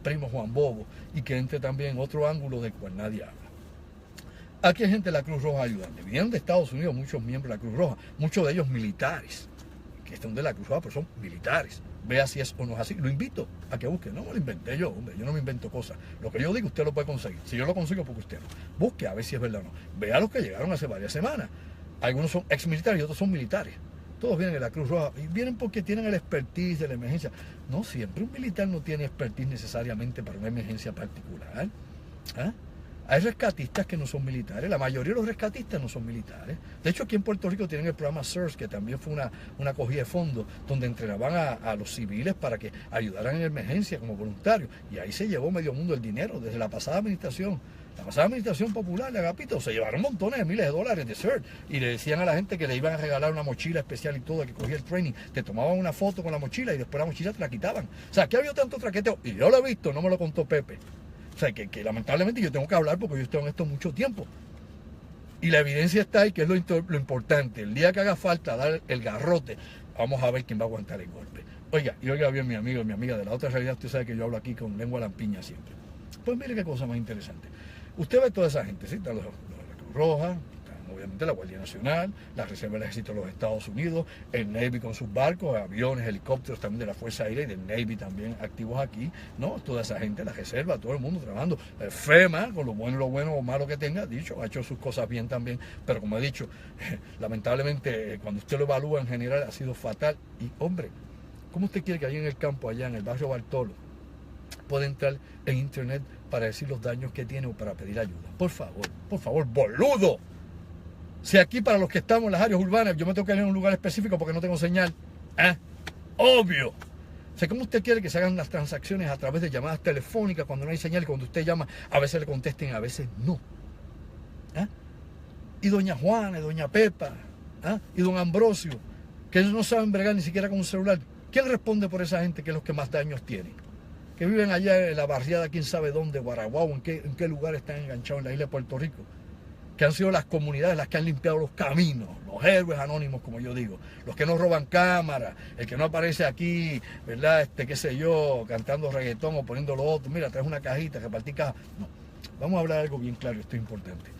primo Juan Bobo y que entre también en otro ángulo del cual nadie habla. Aquí hay gente de la Cruz Roja ayudando. Vinieron de Estados Unidos muchos miembros de la Cruz Roja, muchos de ellos militares, que están de la Cruz Roja, pero son militares. Vea si es o no es así. Lo invito a que busque. No me lo inventé yo, hombre. Yo no me invento cosas. Lo que yo digo, usted lo puede conseguir. Si yo lo consigo, porque usted no. Busque a ver si es verdad o no. Vea los que llegaron hace varias semanas. Algunos son ex militares y otros son militares. Todos vienen de la Cruz Roja y vienen porque tienen el expertise de la emergencia. No siempre. Un militar no tiene expertise necesariamente para una emergencia particular. ¿Ah? Hay rescatistas que no son militares, la mayoría de los rescatistas no son militares. De hecho, aquí en Puerto Rico tienen el programa SURS, que también fue una acogida de fondos, donde entrenaban a los civiles para que ayudaran en emergencia como voluntarios. Y ahí se llevó medio mundo el dinero, desde la pasada administración. La pasada administración popular de Agapito se llevaron montones de miles de dólares de SURS y le decían a la gente que le iban a regalar una mochila especial y todo, que cogía el training, te tomaban una foto con la mochila y después la mochila te la quitaban. O sea, aquí había tanto traqueteo, y yo lo he visto, no me lo contó Pepe. O sea, que lamentablemente yo tengo que hablar porque yo estoy en esto mucho tiempo. Y la evidencia está ahí, que es lo importante. El día que haga falta dar el garrote, vamos a ver quién va a aguantar el golpe. Oiga, y oiga bien mi amigo y mi amiga de la otra realidad, usted sabe que yo hablo aquí con lengua lampiña siempre. Pues mire qué cosa más interesante. Usted ve toda esa gente, ¿sí? Están los de la Cruz Roja, obviamente la Guardia Nacional, la Reserva del Ejército de los Estados Unidos, el Navy con sus barcos, aviones, helicópteros también de la Fuerza Aérea y del Navy también activos aquí, ¿no? Toda esa gente, la Reserva, todo el mundo trabajando. FEMA, con lo bueno o malo que tenga, dicho, ha hecho sus cosas bien también, pero como he dicho, lamentablemente cuando usted lo evalúa en general ha sido fatal. Y hombre, ¿cómo usted quiere que allá en el campo, allá en el barrio Bartolo, pueda entrar en internet para decir los daños que tiene o para pedir ayuda? Por favor, boludo. Si aquí para los que estamos en las áreas urbanas, yo me tengo que ir a un lugar específico porque no tengo señal. Obvio. O sea, ¿cómo usted quiere que se hagan las transacciones a través de llamadas telefónicas cuando no hay señal y cuando usted llama, a veces le contesten, a veces no? Y doña Juana, y doña Pepa, y don Ambrosio, que ellos no saben bregar ni siquiera con un celular. ¿Quién responde por esa gente que es los que más daños tienen? Que viven allá en la barriada, quién sabe dónde, Guaraguao, en qué lugar están enganchados en la isla de Puerto Rico. Que han sido las comunidades las que han limpiado los caminos, los héroes anónimos, como yo digo, los que no roban cámaras, el que no aparece aquí, ¿verdad? Qué sé yo, cantando reggaetón o poniendo lo otro, mira, traes una cajita, repartí caja. No, vamos a hablar de algo bien claro, esto es importante.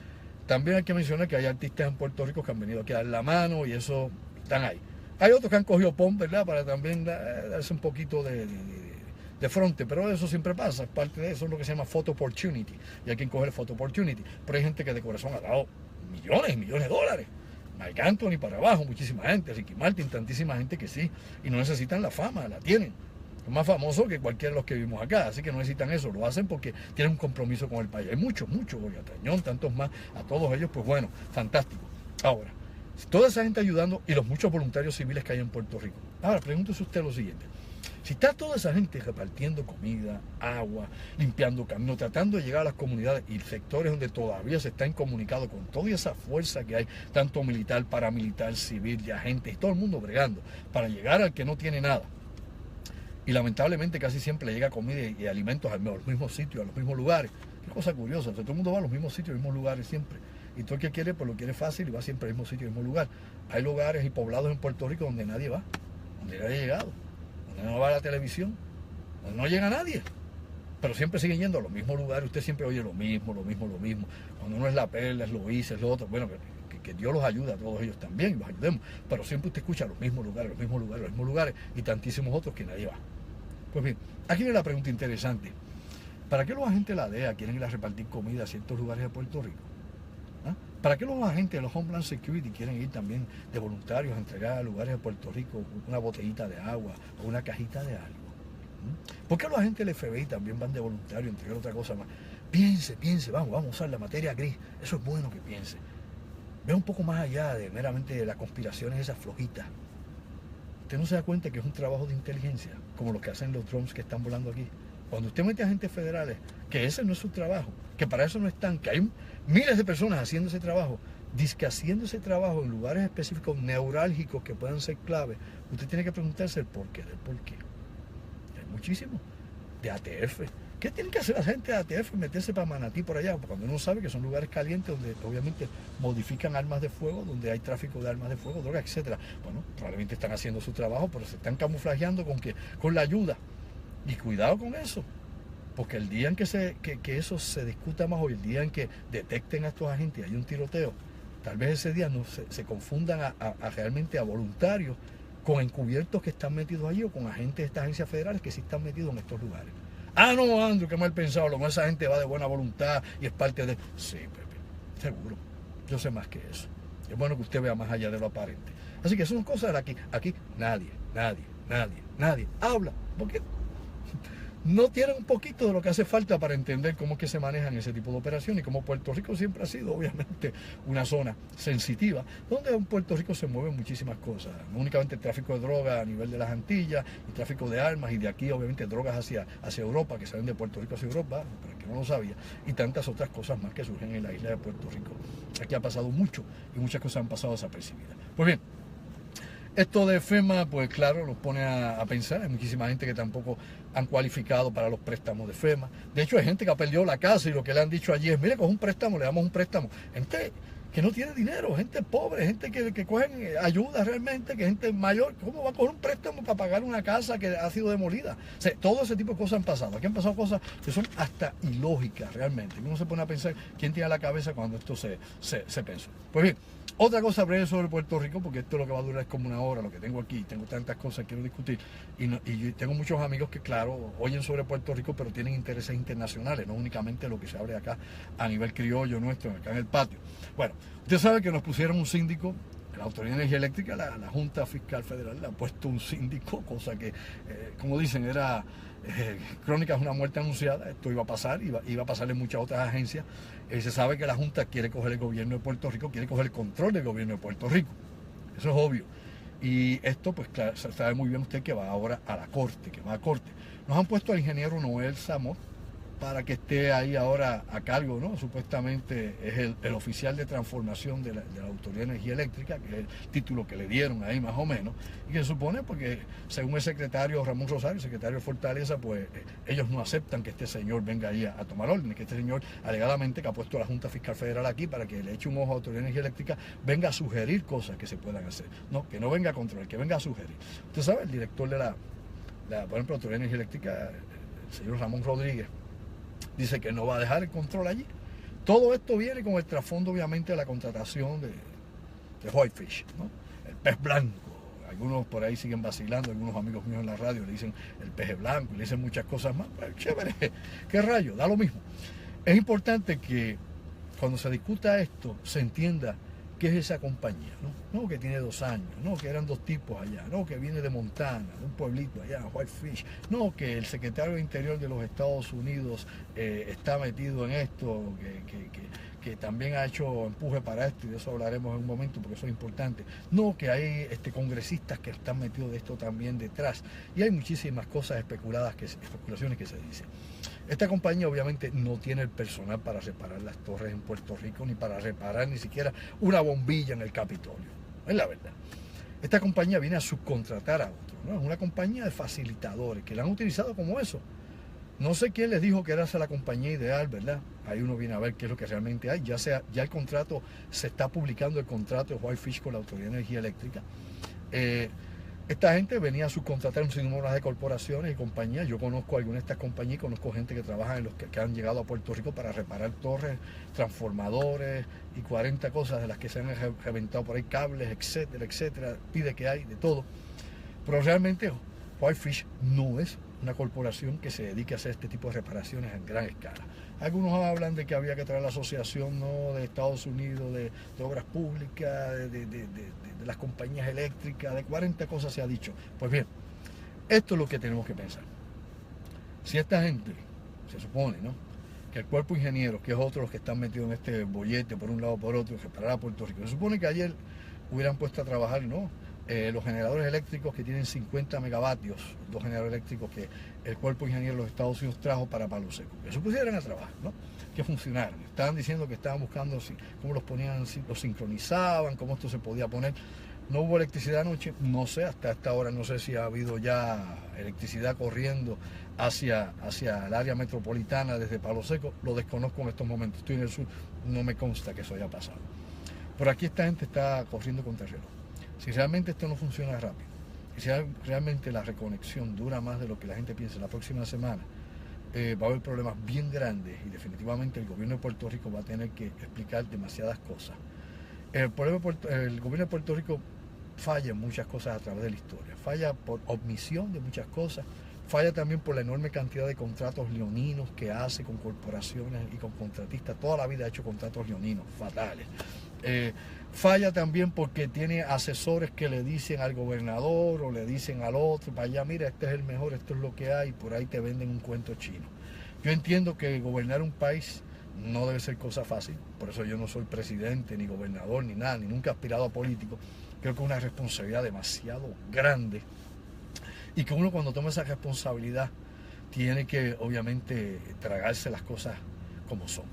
También hay que mencionar que hay artistas en Puerto Rico que han venido aquí a dar la mano y eso, están ahí. Hay otros que han cogido POM, ¿verdad? Para también darse un poquito de frente, pero eso siempre pasa, es parte de eso, es lo que se llama photo opportunity, y hay quien coge el photo opportunity, pero hay gente que de corazón ha dado millones y millones de dólares, Mike Anthony para abajo, muchísima gente, Ricky Martin, tantísima gente que sí, y no necesitan la fama, la tienen, es más famoso que cualquiera de los que vivimos acá, así que no necesitan eso, lo hacen porque tienen un compromiso con el país, hay muchos, Goya Tañón, tantos más, a todos ellos, pues bueno, fantástico. Ahora, toda esa gente ayudando y los muchos voluntarios civiles que hay en Puerto Rico. Ahora, pregúntese usted lo siguiente. Si está toda esa gente repartiendo comida, agua, limpiando caminos, tratando de llegar a las comunidades y sectores donde todavía se está incomunicado con toda esa fuerza que hay, tanto militar, paramilitar, civil y agentes, y todo el mundo bregando para llegar al que no tiene nada. Y lamentablemente casi siempre le llega comida y alimentos a los mismos sitios, a los mismos lugares. Qué cosa curiosa, o sea, todo el mundo va a los mismos sitios, a los mismos lugares siempre. Y todo el que quiere, pues lo quiere fácil y va siempre al mismo sitio, al mismo lugar. Hay lugares y poblados en Puerto Rico donde nadie va, donde nadie ha llegado. No va a la televisión, no llega nadie, pero siempre siguen yendo a los mismos lugares, usted siempre oye lo mismo, cuando no es La Perla, es Loíza, es lo otro, bueno, que Dios los ayude a todos ellos también, y los ayudemos, pero siempre usted escucha los mismos lugares, y tantísimos otros que nadie va. Pues bien, aquí viene la pregunta interesante, ¿para qué los agentes de la DEA quieren ir a repartir comida a ciertos lugares de Puerto Rico? ¿Para qué los agentes de los Homeland Security quieren ir también de voluntarios a entregar a lugares de Puerto Rico una botellita de agua o una cajita de algo? ¿Por qué los agentes del FBI también van de voluntario a entregar otra cosa más? Piense, vamos a usar la materia gris. Eso es bueno que piense. Vea un poco más allá de meramente las conspiraciones esas flojitas. Usted no se da cuenta que es un trabajo de inteligencia, como los que hacen los drones que están volando aquí. Cuando usted mete a agentes federales, que ese no es su trabajo, que para eso no están, que hay miles de personas haciendo ese trabajo, dizque haciendo ese trabajo en lugares específicos, neurálgicos, que puedan ser clave, usted tiene que preguntarse el porqué del porqué. Hay muchísimo. De ATF. ¿Qué tienen que hacer la gente de ATF? Meterse para Manatí por allá, cuando uno sabe que son lugares calientes donde obviamente modifican armas de fuego, donde hay tráfico de armas de fuego, drogas, etcétera. Bueno, probablemente están haciendo su trabajo, pero se están camuflajeando con la ayuda. Y cuidado con eso, porque el día en que eso se discuta más, o el día en que detecten a estos agentes y hay un tiroteo, tal vez ese día no se confundan realmente a voluntarios con encubiertos que están metidos allí, o con agentes de estas agencias federales que sí están metidos en estos lugares. Ah, no, Andrew, qué mal pensado, lo más esa gente va de buena voluntad y es parte de... Sí, Pepe, seguro, yo sé más que eso. Es bueno que usted vea más allá de lo aparente. Así que son cosas de aquí nadie habla, porque no tienen un poquito de lo que hace falta para entender cómo es que se manejan ese tipo de operaciones, y cómo Puerto Rico siempre ha sido obviamente una zona sensitiva, donde en Puerto Rico se mueven muchísimas cosas, no únicamente el tráfico de drogas a nivel de las Antillas, y tráfico de armas, y de aquí obviamente drogas hacia Europa, que salen de Puerto Rico hacia Europa, para el que no lo sabía, y tantas otras cosas más que surgen en la isla de Puerto Rico. Aquí ha pasado mucho, y muchas cosas han pasado desapercibidas. Pues bien, esto de FEMA, pues claro, los pone a pensar. Hay muchísima gente que tampoco han cualificado para los préstamos de FEMA. De hecho, hay gente que ha perdido la casa y lo que le han dicho allí es, mire, coge un préstamo, le damos un préstamo. Gente que no tiene dinero, gente pobre, gente que cogen ayuda realmente, que gente mayor, ¿cómo va a coger un préstamo para pagar una casa que ha sido demolida? O sea, todo ese tipo de cosas han pasado. Aquí han pasado cosas que son hasta ilógicas realmente. Uno se pone a pensar quién tiene la cabeza cuando esto se pensó. Pues bien, otra cosa breve sobre Puerto Rico, porque esto lo que va a durar es como una hora, lo que tengo aquí, tengo tantas cosas que quiero discutir, y tengo muchos amigos que, claro, oyen sobre Puerto Rico, pero tienen intereses internacionales, no únicamente lo que se abre acá a nivel criollo nuestro, acá en el patio. Bueno, usted sabe que nos pusieron un síndico, la Autoridad de Energía Eléctrica, la Junta Fiscal Federal le ha puesto un síndico, cosa que, como dicen, era crónica de una muerte anunciada. Esto iba a pasar, iba a pasar en muchas otras agencias. Se sabe que la Junta quiere coger el gobierno de Puerto Rico, quiere coger el control del gobierno de Puerto Rico. Eso es obvio. Y esto, pues claro, sabe muy bien usted que va ahora a la Corte, que va a Corte. Nos han puesto al ingeniero Noel Samot para que esté ahí ahora a cargo, ¿no? Supuestamente es el oficial de transformación de la Autoridad de Energía Eléctrica, que es el título que le dieron ahí más o menos, y que se supone, porque según el secretario Ramón Rosario, el secretario de Fortaleza, pues ellos no aceptan que este señor venga ahí a tomar órdenes, que este señor alegadamente, que ha puesto a la Junta Fiscal Federal aquí para que le eche un ojo a la Autoridad de Energía Eléctrica, venga a sugerir cosas que se puedan hacer. No, que no venga a controlar, que venga a sugerir. Usted sabe, el director de por ejemplo, Autoridad de Energía Eléctrica, el señor Ramón Rodríguez, dice que no va a dejar el control allí. Todo esto viene con el trasfondo, obviamente, de la contratación de Whitefish, ¿no? El pez blanco. Algunos por ahí siguen vacilando, algunos amigos míos en la radio le dicen el peje blanco, le dicen muchas cosas más. Pues, chévere, qué rayo, da lo mismo. Es importante que cuando se discuta esto se entienda qué es esa compañía, ¿no? No que tiene 2 años, no que eran 2 tipos allá, no que viene de Montana, de un pueblito allá, Whitefish, no que el secretario de Interior de los Estados Unidos está metido en esto, que también ha hecho empuje para esto, y de eso hablaremos en un momento porque eso es importante. No que hay congresistas que están metidos de esto también detrás, y hay muchísimas cosas especulaciones que se dicen. Esta compañía obviamente no tiene el personal para reparar las torres en Puerto Rico, ni para reparar ni siquiera una bombilla en el Capitolio. Es la verdad. Esta compañía viene a subcontratar a otros, ¿no? Es una compañía de facilitadores que la han utilizado como eso. No sé quién les dijo que era esa la compañía ideal, ¿verdad? Ahí uno viene a ver qué es lo que realmente hay. Ya el contrato, se está publicando el contrato de Whitefish con la Autoridad de Energía Eléctrica. Esta gente venía a subcontratar un sinnúmero de corporaciones y compañías. Yo conozco algunas de estas compañías, conozco gente que trabaja en los que han llegado a Puerto Rico para reparar torres, transformadores y 40 cosas de las que se han reventado por ahí, cables, etcétera, etcétera. Pide que hay de todo. Pero realmente Whitefish no es una corporación que se dedique a hacer este tipo de reparaciones en gran escala. Algunos hablan de que había que traer la asociación, ¿no?, de Estados Unidos de obras públicas, de las compañías eléctricas, de 40 cosas se ha dicho. Pues bien, esto es lo que tenemos que pensar. Si esta gente, se supone, ¿no?, que el cuerpo de ingenieros, que es otro los que están metidos en este bollete por un lado o por otro, reparar a Puerto Rico, se supone que ayer hubieran puesto a trabajar, ¿no?, los generadores eléctricos que tienen 50 megavatios, dos generadores eléctricos que el Cuerpo de Ingenieros de los Estados Unidos trajo para Palo Seco. Que se pusieran a trabajar, ¿no? Que funcionaran. Estaban diciendo que estaban buscando cómo los ponían, los sincronizaban, cómo esto se podía poner. No hubo electricidad anoche, no sé, hasta esta hora no sé si ha habido ya electricidad corriendo hacia el área metropolitana desde Palo Seco. Lo desconozco en estos momentos, estoy en el sur, no me consta que eso haya pasado. Por aquí esta gente está corriendo contra el reloj. Si realmente esto no funciona rápido, y si realmente la reconexión dura más de lo que la gente piensa la próxima semana, va a haber problemas bien grandes y definitivamente el gobierno de Puerto Rico va a tener que explicar demasiadas cosas. El gobierno de Puerto Rico falla en muchas cosas a través de la historia, falla por omisión de muchas cosas, falla también por la enorme cantidad de contratos leoninos que hace con corporaciones y con contratistas. Toda la vida ha hecho contratos leoninos fatales. Falla también porque tiene asesores que le dicen al gobernador o le dicen al otro, para allá, mira, este es el mejor, esto es lo que hay, y por ahí te venden un cuento chino. Yo entiendo que gobernar un país no debe ser cosa fácil, por eso yo no soy presidente, ni gobernador, ni nada, ni nunca he aspirado a político. Creo que es una responsabilidad demasiado grande y que uno cuando toma esa responsabilidad tiene que obviamente tragarse las cosas como son.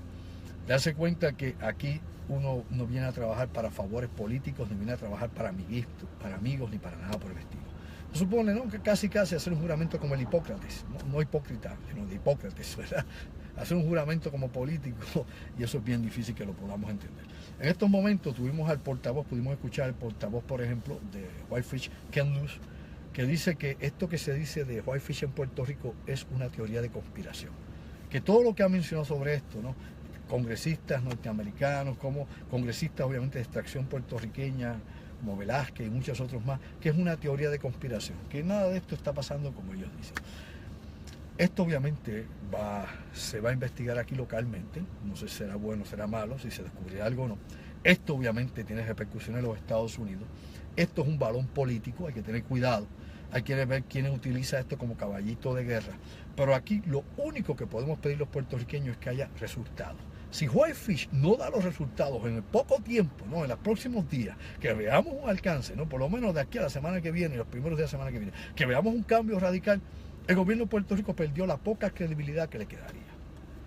Darse cuenta que aquí uno no viene a trabajar para favores políticos, ni viene a trabajar para amigos, ni para nada por el estilo. Se supone, ¿no?, que casi hacer un juramento como el Hipócrates, no hipócrita, sino de Hipócrates, ¿verdad? Hacer un juramento como político, y eso es bien difícil que lo podamos entender. En estos momentos tuvimos al portavoz, pudimos escuchar al portavoz, por ejemplo, de Whitefish, Ken Luz, que dice que esto que se dice de Whitefish en Puerto Rico es una teoría de conspiración. Que todo lo que ha mencionado sobre esto, ¿no?, congresistas norteamericanos, como congresistas obviamente de extracción puertorriqueña, como Velázquez y muchos otros más, que es una teoría de conspiración, que nada de esto está pasando como ellos dicen. Esto obviamente se va a investigar aquí localmente, no sé si será bueno o será malo, si se descubrirá algo o no. Esto obviamente tiene repercusiones en los Estados Unidos, esto es un balón político, hay que tener cuidado, hay que ver quién utiliza esto como caballito de guerra, pero aquí lo único que podemos pedir los puertorriqueños es que haya resultados. Si Whitefish no da los resultados en el poco tiempo, ¿no?, en los próximos días, que veamos un alcance, ¿no?, por lo menos de aquí a la semana que viene, los primeros días de la semana que viene, que veamos un cambio radical, el gobierno de Puerto Rico perdió la poca credibilidad que le quedaría.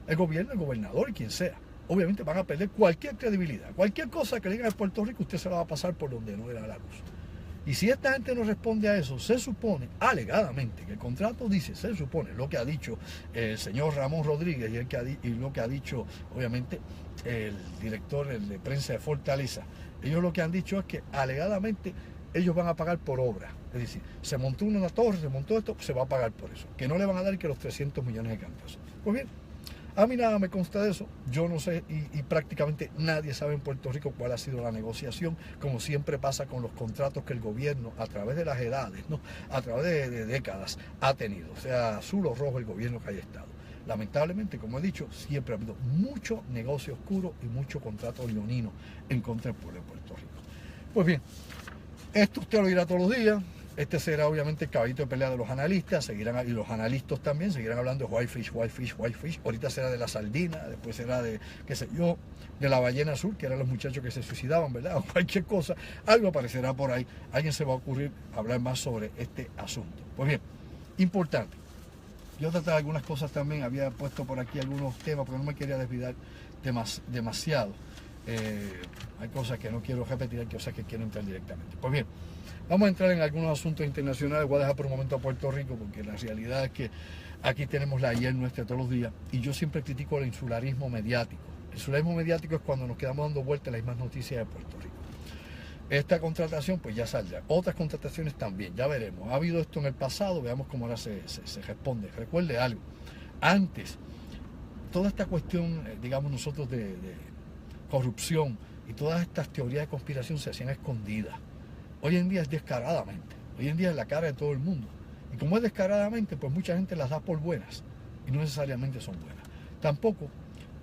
El gobierno, el gobernador y quien sea, obviamente van a perder cualquier credibilidad. Cualquier cosa que le digan a Puerto Rico, usted se la va a pasar por donde no era la luz. Y si esta gente no responde a eso, se supone, alegadamente, que el contrato dice, se supone, lo que ha dicho el señor Ramón Rodríguez y lo que ha dicho, obviamente, el director de prensa de Fortaleza, ellos lo que han dicho es que, alegadamente, ellos van a pagar por obra. Es decir, se montó una torre, se montó esto, se va a pagar por eso. Que no le van a dar que los 300 millones de cantos. Pues bien, a mí nada me consta de eso, yo no sé y prácticamente nadie sabe en Puerto Rico cuál ha sido la negociación, como siempre pasa con los contratos que el gobierno a través de las edades, ¿no?, a través de décadas ha tenido, o sea, azul o rojo el gobierno que haya estado. Lamentablemente, como he dicho, siempre ha habido mucho negocio oscuro y mucho contrato leonino en contra del pueblo de Puerto Rico. Pues bien, esto usted lo dirá todos los días. Este será obviamente el caballito de pelea de los analistas, y los analistas también seguirán hablando de Whitefish. Ahorita será de la sardina, después será de, qué sé yo, de la ballena azul, que eran los muchachos que se suicidaban, ¿verdad? O cualquier cosa, algo aparecerá por ahí. Alguien se va a ocurrir hablar más sobre este asunto. Pues bien, importante. Yo traté algunas cosas también, había puesto por aquí algunos temas, porque no me quería desviar demasiado. Hay cosas que no quiero repetir, hay cosas que quiero entrar directamente. Pues bien, vamos a entrar en algunos asuntos internacionales. Voy a dejar por un momento a Puerto Rico, porque la realidad es que aquí tenemos la ayer nuestra todos los días, y yo siempre critico el insularismo mediático. El insularismo mediático es cuando nos quedamos dando vueltas las mismas noticias de Puerto Rico. Esta contratación pues ya saldrá, otras contrataciones también, ya veremos. Ha habido esto en el pasado, veamos cómo ahora se responde. Recuerde algo, antes, toda esta cuestión, digamos nosotros, de corrupción y todas estas teorías de conspiración se hacían escondidas. Hoy en día es descaradamente, hoy en día es la cara de todo el mundo. Y como es descaradamente, pues mucha gente las da por buenas y no necesariamente son buenas. Tampoco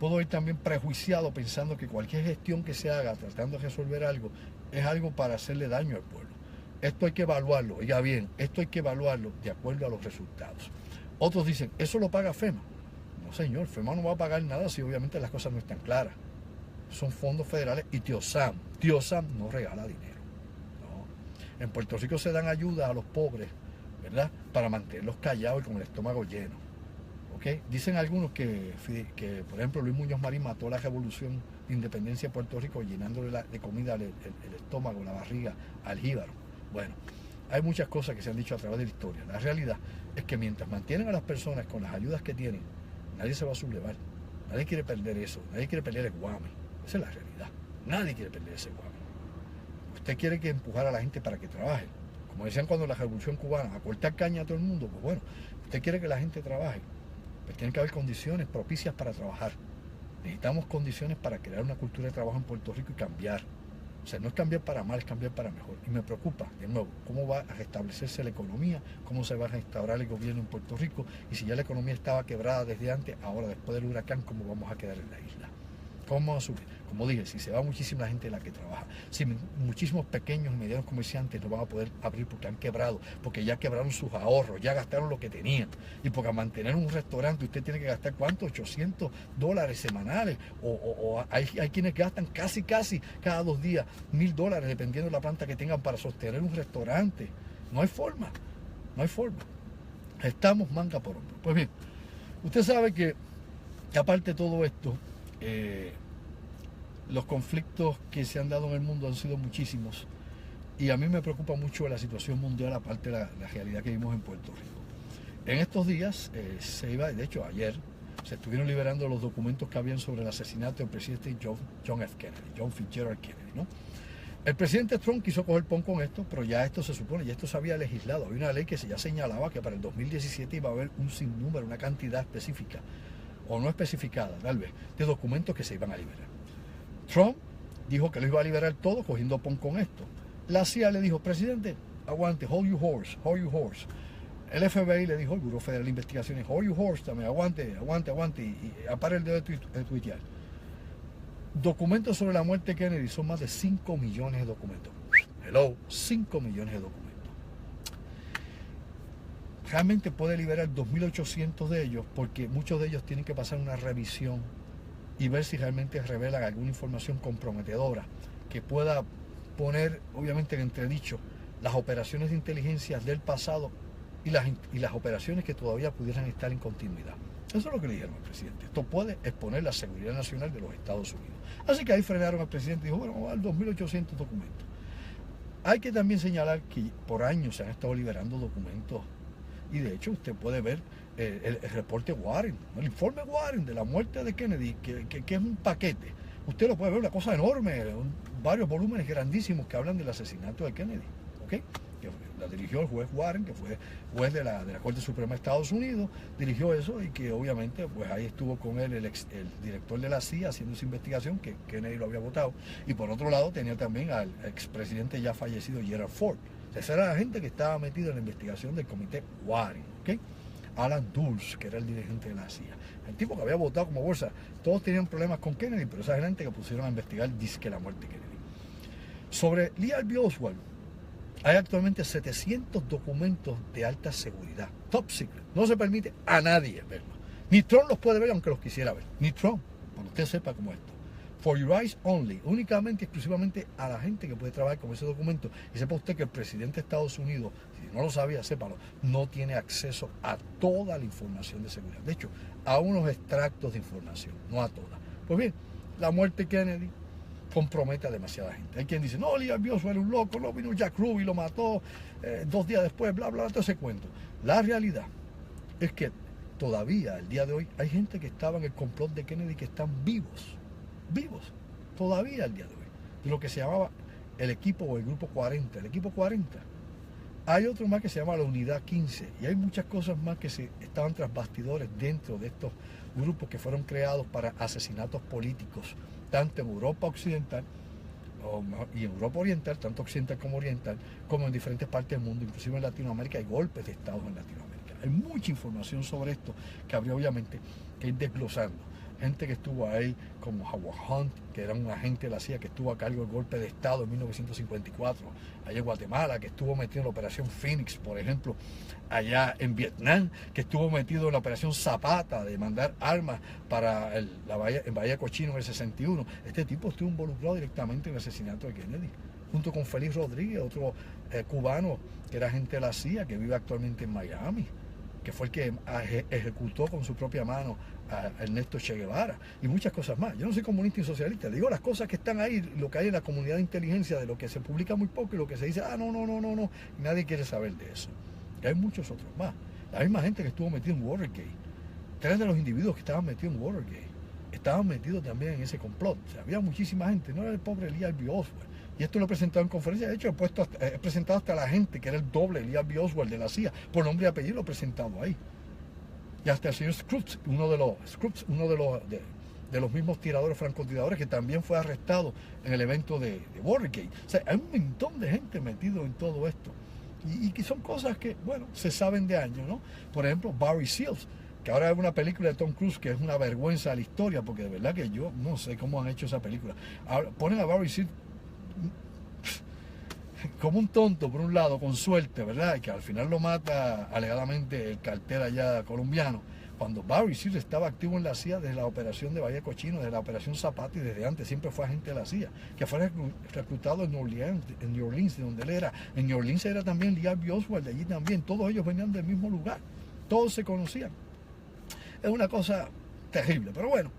puedo ir también prejuiciado pensando que cualquier gestión que se haga tratando de resolver algo es algo para hacerle daño al pueblo. Esto hay que evaluarlo, oiga bien, esto hay que evaluarlo de acuerdo a los resultados. Otros dicen, eso lo paga FEMA. No señor, FEMA no va a pagar nada si obviamente las cosas no están claras. Son fondos federales y Tío Sam no regala dinero. No. En Puerto Rico se dan ayudas a los pobres, ¿verdad? Para mantenerlos callados y con el estómago lleno. ¿Okay? Dicen algunos que, por ejemplo, Luis Muñoz Marín mató la revolución de independencia de Puerto Rico llenándole de comida el estómago, la barriga al jíbaro. Bueno, hay muchas cosas que se han dicho a través de la historia. La realidad es que mientras mantienen a las personas con las ayudas que tienen, nadie se va a sublevar. Nadie quiere perder eso. Nadie quiere perder el guame. Esa es la realidad. Nadie quiere perder ese guame. Usted quiere que empujar a la gente para que trabaje. Como decían cuando la revolución cubana, a cortar caña a todo el mundo. Pues bueno, usted quiere que la gente trabaje. Pues tienen que haber condiciones propicias para trabajar. Necesitamos condiciones para crear una cultura de trabajo en Puerto Rico y cambiar. O sea, no es cambiar para mal, es cambiar para mejor. Y me preocupa, de nuevo, cómo va a restablecerse la economía, cómo se va a restaurar el gobierno en Puerto Rico, y si ya la economía estaba quebrada desde antes, ahora después del huracán, cómo vamos a quedar en la isla. ¿Cómo vamos a subir? Como dije, si se va muchísima gente en la que trabaja, si muchísimos pequeños y medianos comerciantes no van a poder abrir porque han quebrado, porque ya quebraron sus ahorros, ya gastaron lo que tenían, y porque a mantener un restaurante usted tiene que gastar ¿cuánto? $800 semanales, o hay quienes gastan casi cada 2 días $1000, dependiendo de la planta que tengan para sostener un restaurante. No hay forma, no hay forma. Estamos manga por hombro. Pues bien, usted sabe que aparte de todo esto, los conflictos que se han dado en el mundo han sido muchísimos, y a mí me preocupa mucho la situación mundial, aparte de la realidad que vivimos en Puerto Rico. En estos días de hecho ayer, se estuvieron liberando los documentos que habían sobre el asesinato del presidente John F. Kennedy, John Fitzgerald Kennedy, ¿no? El presidente Trump quiso coger pon con esto, pero ya esto se supone, ya esto se había legislado. Había una ley que ya señalaba que para el 2017 iba a haber un sinnúmero, una cantidad específica, o no especificada, tal vez, de documentos que se iban a liberar. Trump dijo que lo iba a liberar todo cogiendo pon con esto. La CIA le dijo, presidente, aguante, hold your horse, hold your horse. El FBI le dijo, el Buró Federal de Investigaciones, hold your horse también, aguante, y apare el dedo de tuitear. Documentos sobre la muerte de Kennedy son más de 5 millones de documentos. Hello, 5 millones de documentos. Realmente puede liberar 2.800 de ellos, porque muchos de ellos tienen que pasar una revisión y ver si realmente revelan alguna información comprometedora que pueda poner, obviamente, en entredicho las operaciones de inteligencia del pasado y las operaciones que todavía pudieran estar en continuidad. Eso es lo que le dijeron al presidente. Esto puede exponer la seguridad nacional de los Estados Unidos. Así que ahí frenaron al presidente y dijo, bueno, vamos a dar 2.800 documentos. Hay que también señalar que por años se han estado liberando documentos, y de hecho usted puede ver el reporte Warren, el informe Warren de la muerte de Kennedy, que es un paquete. Usted lo puede ver, una cosa enorme, varios volúmenes grandísimos que hablan del asesinato de Kennedy, ¿ok? Que la dirigió el juez Warren, que fue juez de la Corte Suprema de Estados Unidos, dirigió eso, y que obviamente pues ahí estuvo con él el director de la CIA haciendo esa investigación, que Kennedy lo había votado, y por otro lado tenía también al expresidente ya fallecido Gerald Ford. Esa era la gente que estaba metida en la investigación del comité Warren, ¿ok? Alan Dulles, que era el dirigente de la CIA. El tipo que había votado como bolsa. Todos tenían problemas con Kennedy, pero esa gente que pusieron a investigar dice que la muerte de Kennedy. Sobre Lee Harvey Oswald, hay actualmente 700 documentos de alta seguridad, top secret. No se permite a nadie verlos. Ni Trump los puede ver aunque los quisiera ver. Ni Trump, para que usted sepa cómo es esto. For your eyes only, únicamente, exclusivamente a la gente que puede trabajar con ese documento. Y sepa usted que el presidente de Estados Unidos, si no lo sabía, sépalo, no tiene acceso a toda la información de seguridad. De hecho, a unos extractos de información, no a toda. Pues bien, la muerte de Kennedy compromete a demasiada gente. Hay quien dice, no, Lee Harvey Oswald era un loco, no vino Jack Ruby, lo mató 2 días después, bla, bla, todo ese cuento. La realidad es que todavía, el día de hoy, hay gente que estaba en el complot de Kennedy que están vivos, todavía el día de hoy, de lo que se llamaba el equipo o el grupo 40, el equipo 40. Hay otro más que se llama la unidad 15, y hay muchas cosas más que se estaban tras bastidores dentro de estos grupos que fueron creados para asesinatos políticos, tanto en Europa Occidental y en Europa Oriental, tanto occidental como oriental, como en diferentes partes del mundo, inclusive en Latinoamérica. Hay golpes de estados en Latinoamérica. Hay mucha información sobre esto que habría obviamente que ir desglosando. Gente que estuvo ahí, como Howard Hunt, que era un agente de la CIA que estuvo a cargo del golpe de Estado en 1954, allá en Guatemala, que estuvo metido en la Operación Phoenix, por ejemplo, allá en Vietnam, que estuvo metido en la Operación Zapata, de mandar armas para en Bahía Cochino en el 61. Este tipo estuvo involucrado directamente en el asesinato de Kennedy. junto con Félix Rodríguez, otro cubano que era agente de la CIA, que vive actualmente en Miami, que fue el que ejecutó con su propia mano a Ernesto Che Guevara, y muchas cosas más. Yo no soy comunista y socialista, digo las cosas que están ahí, lo que hay en la comunidad de inteligencia, de lo que se publica muy poco y lo que se dice, no, nadie quiere saber de eso. Y hay muchos otros más. La misma gente que estuvo metida en Watergate, 3 de los individuos que estaban metidos en Watergate, estaban metidos también en ese complot. O sea, había muchísima gente, no era el pobre Lee Harvey Oswald. Y esto lo he presentado en conferencia, de hecho he presentado hasta la gente que era el doble Lee Harvey Oswald de la CIA, por nombre y apellido lo he presentado ahí. Y hasta el señor Scrooge, uno de los mismos tiradores francotiradores que también fue arrestado en el evento de Watergate. O sea, hay un montón de gente metido en todo esto. Y que son cosas que, bueno, se saben de años, ¿no? Por ejemplo, Barry Seals, que ahora hay una película de Tom Cruise que es una vergüenza a la historia, porque de verdad que yo no sé cómo han hecho esa película. Ahora, ponen a Barry Seals como un tonto, por un lado, con suerte, ¿verdad? Y que al final lo mata alegadamente el cartel allá colombiano, cuando Barry Seals estaba activo en la CIA desde la operación de Bahía Cochino, desde la operación Zapata, y desde antes siempre fue agente de la CIA, que fue reclutado en New Orleans, de donde él era. En New Orleans era también Lee Harvey Oswald, de allí también. Todos ellos venían del mismo lugar, todos se conocían. Es una cosa terrible, pero bueno,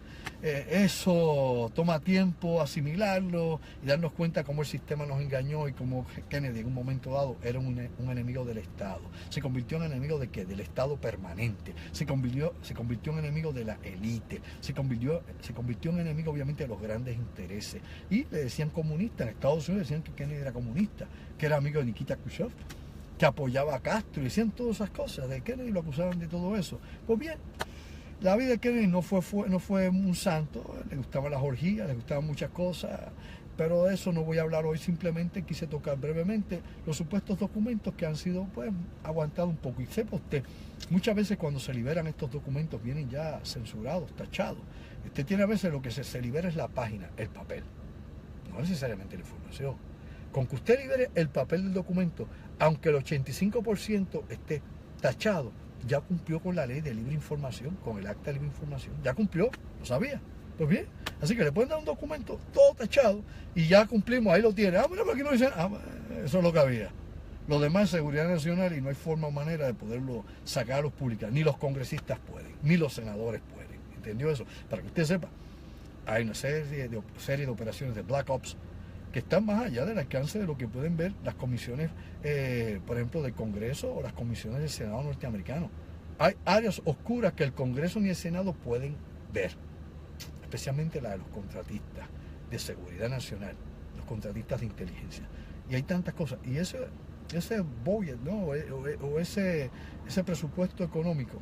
eso toma tiempo asimilarlo y darnos cuenta cómo el sistema nos engañó y cómo Kennedy en un momento dado era un enemigo del Estado. Se convirtió en enemigo de ¿qué? Del Estado permanente. Se convirtió en enemigo de la élite. Se convirtió en enemigo obviamente de los grandes intereses. Y le decían comunista. En Estados Unidos decían que Kennedy era comunista, que era amigo de Nikita Khrushchev, que apoyaba a Castro, y decían todas esas cosas. De Kennedy lo acusaban de todo eso. Pues bien, la vida de Kennedy no fue un santo, le gustaban las orgías, le gustaban muchas cosas, pero de eso no voy a hablar hoy. Simplemente quise tocar brevemente los supuestos documentos que han sido, pues, aguantados un poco. Y sepa usted, muchas veces cuando se liberan estos documentos vienen ya censurados, tachados. Usted tiene a veces lo que se libera es la página, el papel, no necesariamente la información. Con que usted libere el papel del documento, aunque el 85% esté tachado, ya cumplió con la ley de libre información, con el acta de libre información, ya cumplió, lo sabía. Pues bien, así que le pueden dar un documento todo tachado y ya cumplimos, ahí lo tiene. Bueno, pero aquí no dicen, eso es lo que había. Lo demás es seguridad nacional y no hay forma o manera de poderlo sacar a los públicos. Ni los congresistas pueden, ni los senadores pueden. ¿Entendió eso? Para que usted sepa, hay una serie de operaciones de Black Ops que están más allá del alcance de lo que pueden ver las comisiones, por ejemplo, del Congreso o las comisiones del Senado norteamericano. Hay áreas oscuras que el Congreso ni el Senado pueden ver, especialmente la de los contratistas de seguridad nacional, los contratistas de inteligencia. Y hay tantas cosas. Y ese budget, ¿no? o ese presupuesto económico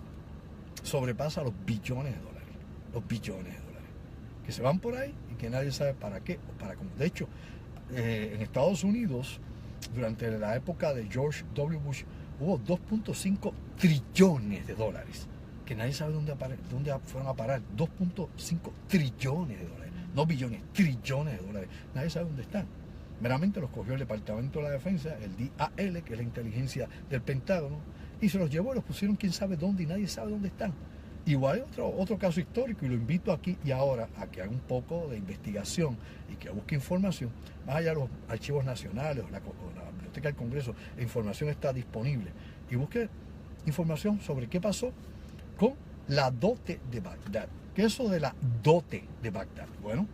sobrepasa los billones de dólares. Los billones de dólares. Que se van por ahí y que nadie sabe para qué o para cómo. De hecho, en Estados Unidos, durante la época de George W. Bush, hubo 2.5 trillones de dólares, que nadie sabe dónde fueron a parar. 2.5 trillones de dólares, no billones, trillones de dólares. Nadie sabe dónde están. Meramente los cogió el Departamento de la Defensa, el DAL, que es la inteligencia del Pentágono, y se los llevó y los pusieron quién sabe dónde y nadie sabe dónde están. Igual hay otro caso histórico, y lo invito aquí y ahora a que haga un poco de investigación y que busque información, más allá de los archivos nacionales o la Biblioteca del Congreso. La información está disponible, y busque información sobre qué pasó con la dote de Bagdad. ¿Qué es eso de la dote de Bagdad? Bueno,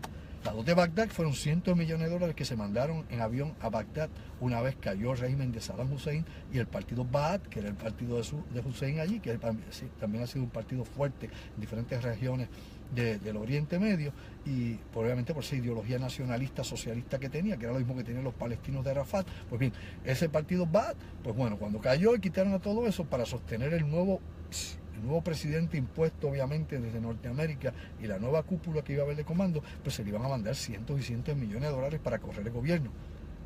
la dote de Bagdad fueron cientos de millones de dólares que se mandaron en avión a Bagdad una vez cayó el régimen de Saddam Hussein, y el partido Ba'ath, que era el partido de Hussein allí, que también ha sido un partido fuerte en diferentes regiones del Oriente Medio, y obviamente por esa ideología nacionalista socialista que tenía, que era lo mismo que tenían los palestinos de Arafat. Pues bien, ese partido Ba'ath, pues bueno, cuando cayó y quitaron a todo eso para sostener el nuevo presidente impuesto obviamente desde Norteamérica y la nueva cúpula que iba a haber de comando, pues se le iban a mandar cientos y cientos de millones de dólares para correr el gobierno.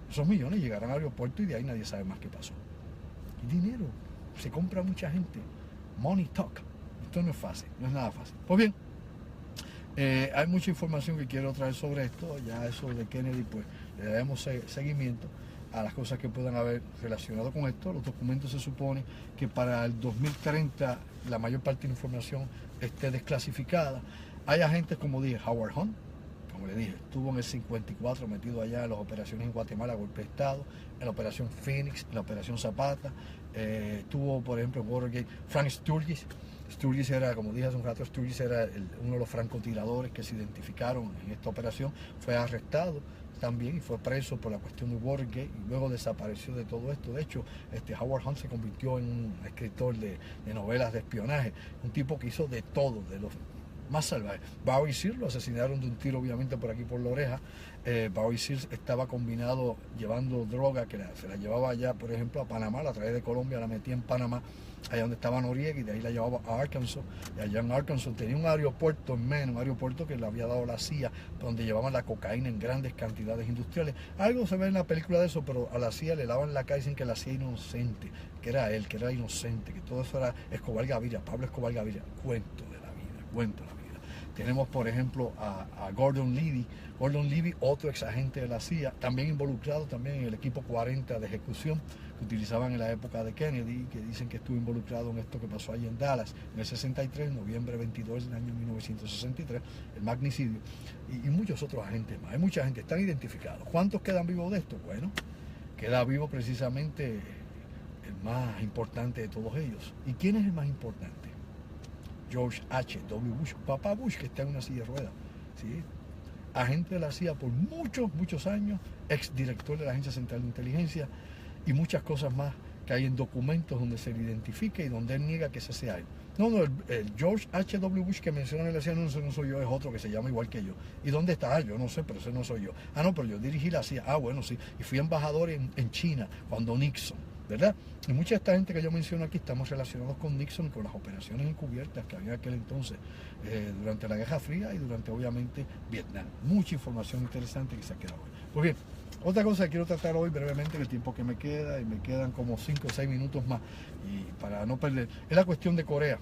Esos millones llegarán al aeropuerto y de ahí nadie sabe más qué pasó. Y dinero, se compra mucha gente. Money talk. Esto no es fácil, no es nada fácil. Pues bien, hay mucha información que quiero traer sobre esto. Ya eso de Kennedy, pues le daremos seguimiento a las cosas que puedan haber relacionado con esto. Los documentos se supone que para el 2030 la mayor parte de la información esté desclasificada. Hay agentes, como dije, Howard Hunt, como le dije, estuvo en el 54 metido allá en las operaciones en Guatemala, golpe de Estado, en la operación Phoenix, en la operación Zapata, estuvo, por ejemplo, en Watergate, Frank Sturgis. Sturgis era, como dije hace un rato, Sturgis era uno de los francotiradores que se identificaron en esta operación, fue arrestado también y fue preso por la cuestión de Watergate y luego desapareció de todo esto. De hecho, Howard Hunt se convirtió en un escritor de novelas de espionaje, un tipo que hizo de todo, de los más salvajes. Bowie Sears lo asesinaron de un tiro, obviamente, por aquí por la oreja. Bowie Sears estaba combinado llevando droga que se la llevaba allá, por ejemplo, a Panamá, la traía de Colombia, la metía en Panamá, allá donde estaba Noriega, y de ahí la llevaba a Arkansas. Y allá en Arkansas tenía un aeropuerto en Maine, un aeropuerto que le había dado la CIA, donde llevaban la cocaína en grandes cantidades industriales. Algo se ve en la película de eso, pero a la CIA le lavan la cara y dicen que la CIA inocente, que era él, que era inocente, que todo eso era Escobar Gaviria, Pablo Escobar Gaviria. Cuento de la vida, cuento de la vida. Tenemos, por ejemplo, a Gordon Liddy. Gordon Liddy, otro exagente de la CIA, también involucrado también en el equipo 40 de ejecución que utilizaban en la época de Kennedy, que dicen que estuvo involucrado en esto que pasó allí en Dallas en el 63, noviembre 22 del año 1963, el magnicidio, y muchos otros agentes más. Hay mucha gente, están identificados. ¿Cuántos quedan vivos de esto? Bueno, queda vivo precisamente el más importante de todos ellos. ¿Y quién es el más importante? George H.W. Bush, papá Bush, que está en una silla de ruedas, ¿sí? Agente de la CIA por muchos años, exdirector de la Agencia Central de Inteligencia y muchas cosas más que hay en documentos donde se le identifica y donde él niega que ese sea él. No, el George H.W. Bush que menciona en la CIA, no, ese no soy yo, es otro que se llama igual que yo. ¿Y dónde está? Yo no sé, pero ese no soy yo. No, pero yo dirigí la CIA. Bueno, sí. Y fui embajador en China cuando Nixon, ¿verdad? Y mucha de esta gente que yo menciono aquí estamos relacionados con Nixon y con las operaciones encubiertas que había en aquel entonces, durante la Guerra Fría y durante, obviamente, Vietnam. Mucha información interesante que se ha quedado hoy. Pues bien, otra cosa que quiero tratar hoy brevemente en el tiempo que me queda, y me quedan como 5 o 6 minutos más, y para no perder, es la cuestión de Corea.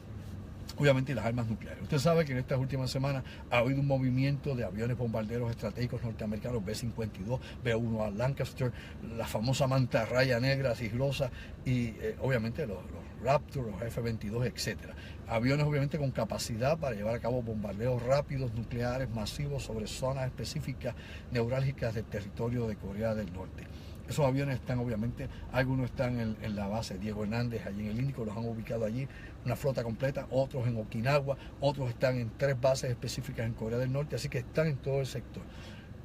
Obviamente, y las armas nucleares. Usted sabe que en estas últimas semanas ha habido un movimiento de aviones bombarderos estratégicos norteamericanos, B-52, B-1A Lancaster, la famosa mantarraya negra sigilosa y obviamente los Raptor, los F-22, etcétera. Aviones obviamente con capacidad para llevar a cabo bombardeos rápidos, nucleares, masivos sobre zonas específicas neurálgicas del territorio de Corea del Norte. Esos aviones están, obviamente, algunos están en la base Diego Hernández, allí en el Índico, los han ubicado allí, una flota completa, otros en Okinawa, otros están en 3 bases específicas en Corea del Norte, así que están en todo el sector.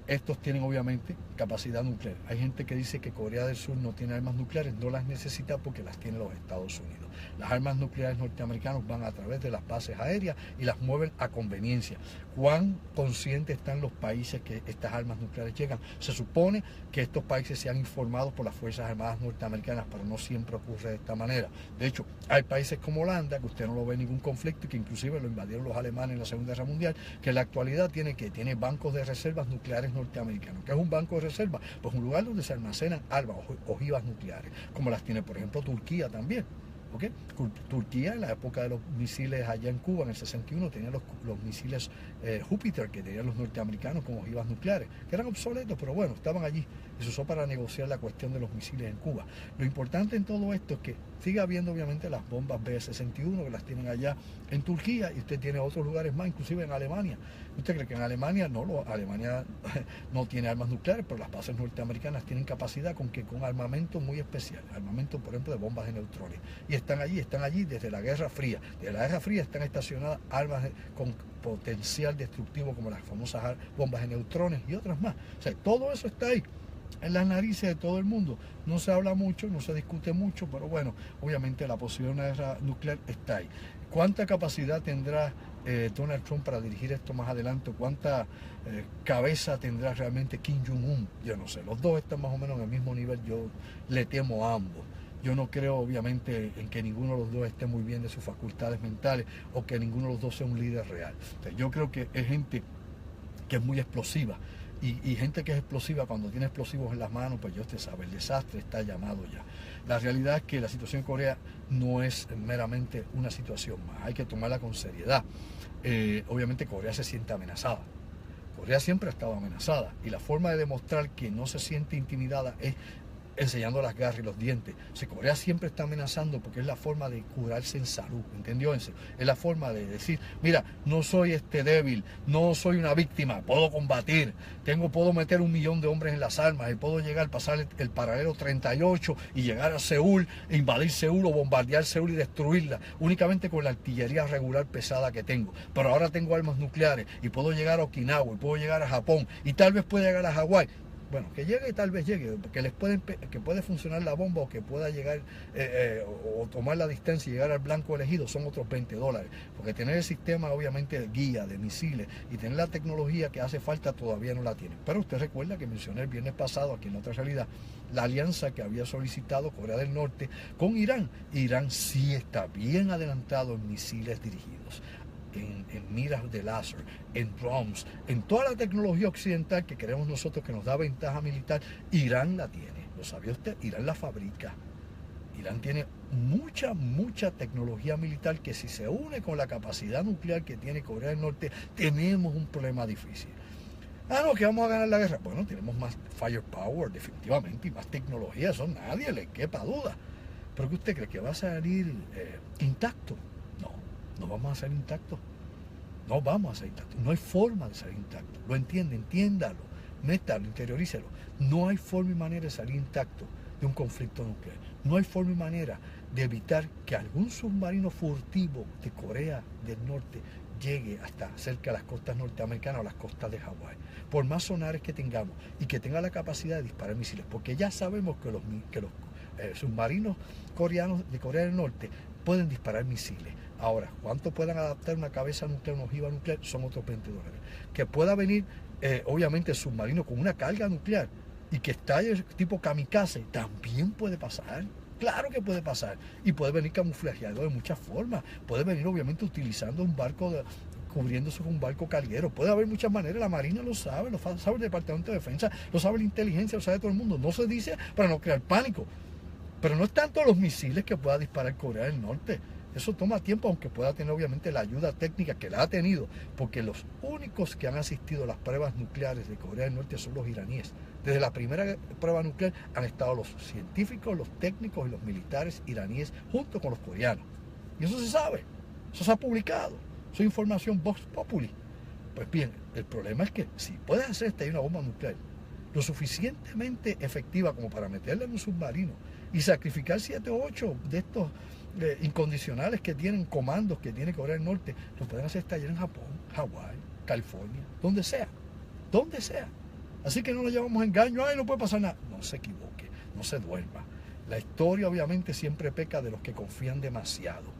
Estos tienen, obviamente, capacidad nuclear. Hay gente que dice que Corea del Sur no tiene armas nucleares, no las necesita porque las tiene los Estados Unidos. Las armas nucleares norteamericanas van a través de las bases aéreas y las mueven a conveniencia. ¿Cuán conscientes están los países que estas armas nucleares llegan? Se supone que estos países se han informado por las Fuerzas Armadas norteamericanas, pero no siempre ocurre de esta manera. De hecho, hay países como Holanda, que usted no lo ve en ningún conflicto, y que inclusive lo invadieron los alemanes en la Segunda Guerra Mundial, que en la actualidad tiene bancos de reservas nucleares norteamericanos. ¿Qué es un banco de reserva? Pues un lugar donde se almacenan armas, ojivas nucleares, como las tiene, por ejemplo, Turquía también. ¿Okay? Turquía, en la época de los misiles allá en Cuba, en el 61, tenía los misiles Júpiter, que tenían los norteamericanos con ojivas nucleares, que eran obsoletos, pero bueno, estaban allí y se usó para negociar la cuestión de los misiles en Cuba. Lo importante en todo esto es que sigue habiendo, obviamente, las bombas B-61, que las tienen allá en Turquía, y usted tiene otros lugares más, inclusive en Alemania. ¿Usted cree que en Alemania Alemania no tiene armas nucleares, pero las bases norteamericanas tienen capacidad con armamento muy especial, armamento, por ejemplo, de bombas de neutrones? Y están allí desde la Guerra Fría. Desde la Guerra Fría están estacionadas armas con potencial destructivo, como las famosas bombas de neutrones y otras más. O sea, todo eso está ahí, en las narices de todo el mundo. No se habla mucho, no se discute mucho, pero bueno, obviamente la posibilidad de una guerra nuclear está ahí. ¿Cuánta capacidad tendrá Donald Trump para dirigir esto más adelante? ¿Cuánta cabeza tendrá realmente Kim Jong-un? Yo no sé, los dos están más o menos en el mismo nivel. Yo le temo a ambos. Yo no creo, obviamente, en que ninguno de los dos esté muy bien de sus facultades mentales o que ninguno de los dos sea un líder real. O sea, yo creo que es gente que es muy explosiva. Y gente que es explosiva, cuando tiene explosivos en las manos, pues ya usted sabe, el desastre está llamado ya. La realidad es que la situación en Corea no es meramente una situación más, hay que tomarla con seriedad. Obviamente Corea se siente amenazada. Corea siempre ha estado amenazada, y la forma de demostrar que no se siente intimidada es enseñando las garras y los dientes. O sea, Corea siempre está amenazando porque es la forma de curarse en salud, ¿entendió? Es la forma de decir, mira, no soy débil, no soy una víctima, puedo combatir, puedo meter 1 millón de hombres en las armas y puedo llegar, pasar el paralelo 38 y llegar a Seúl, e invadir Seúl o bombardear Seúl y destruirla, únicamente con la artillería regular pesada que tengo. Pero ahora tengo armas nucleares y puedo llegar a Okinawa y puedo llegar a Japón y tal vez pueda llegar a Hawái. Bueno, que llegue, tal vez llegue, que puede funcionar la bomba o que pueda llegar o tomar la distancia y llegar al blanco elegido son otros $20. Porque tener el sistema, obviamente, de guía, de misiles y tener la tecnología que hace falta todavía no la tienen. Pero usted recuerda que mencioné el viernes pasado, aquí en Otra Realidad, la alianza que había solicitado Corea del Norte con Irán. Irán sí está bien adelantado en misiles dirigidos, en miras de láser, en drones, en toda la tecnología occidental que queremos nosotros que nos da ventaja militar. Irán la tiene, ¿lo sabía usted? Irán la fabrica. Irán tiene mucha tecnología militar que si se une con la capacidad nuclear que tiene Corea del Norte, tenemos un problema difícil. No, que vamos a ganar la guerra. Bueno, tenemos más firepower definitivamente y más tecnología, eso nadie le quepa duda. ¿Pero qué usted cree? ¿Que va a salir intacto? No vamos a salir intactos. No vamos a salir intactos. No hay forma de salir intactos. Lo entiende, entiéndalo, métalo, interiorícelo. No hay forma y manera de salir intacto de un conflicto nuclear. No hay forma y manera de evitar que algún submarino furtivo de Corea del Norte llegue hasta cerca de las costas norteamericanas o las costas de Hawái. Por más sonares que tengamos y que tenga la capacidad de disparar misiles, porque ya sabemos que los submarinos coreanos de Corea del Norte pueden disparar misiles. Ahora, ¿cuánto puedan adaptar una cabeza nuclear, una ojiva nuclear? Son otros $20. Que pueda venir, obviamente, el submarino con una carga nuclear y que estalle tipo kamikaze, también puede pasar. Claro que puede pasar. Y puede venir camuflajeado de muchas formas. Puede venir, obviamente, utilizando un barco, cubriéndose con un barco carguero. Puede haber muchas maneras. La Marina lo sabe el Departamento de Defensa, lo sabe la inteligencia, lo sabe todo el mundo. No se dice para no crear pánico. Pero no es tanto los misiles que pueda disparar Corea del Norte. Eso toma tiempo, aunque pueda tener obviamente la ayuda técnica que la ha tenido, porque los únicos que han asistido a las pruebas nucleares de Corea del Norte son los iraníes. Desde la primera prueba nuclear han estado los científicos, los técnicos y los militares iraníes junto con los coreanos. Y eso se sabe, eso se ha publicado, eso es información Vox Populi. Pues bien, el problema es que si puedes hacer una bomba nuclear lo suficientemente efectiva como para meterla en un submarino y sacrificar 7 o 8 de estos incondicionales que tienen, comandos que tiene Corea del Norte, lo pueden hacer estallar en Japón, Hawái, California, donde sea. Así que no nos llevamos a engaño, no puede pasar nada. No se equivoque, no se duerma. La historia obviamente siempre peca de los que confían demasiado.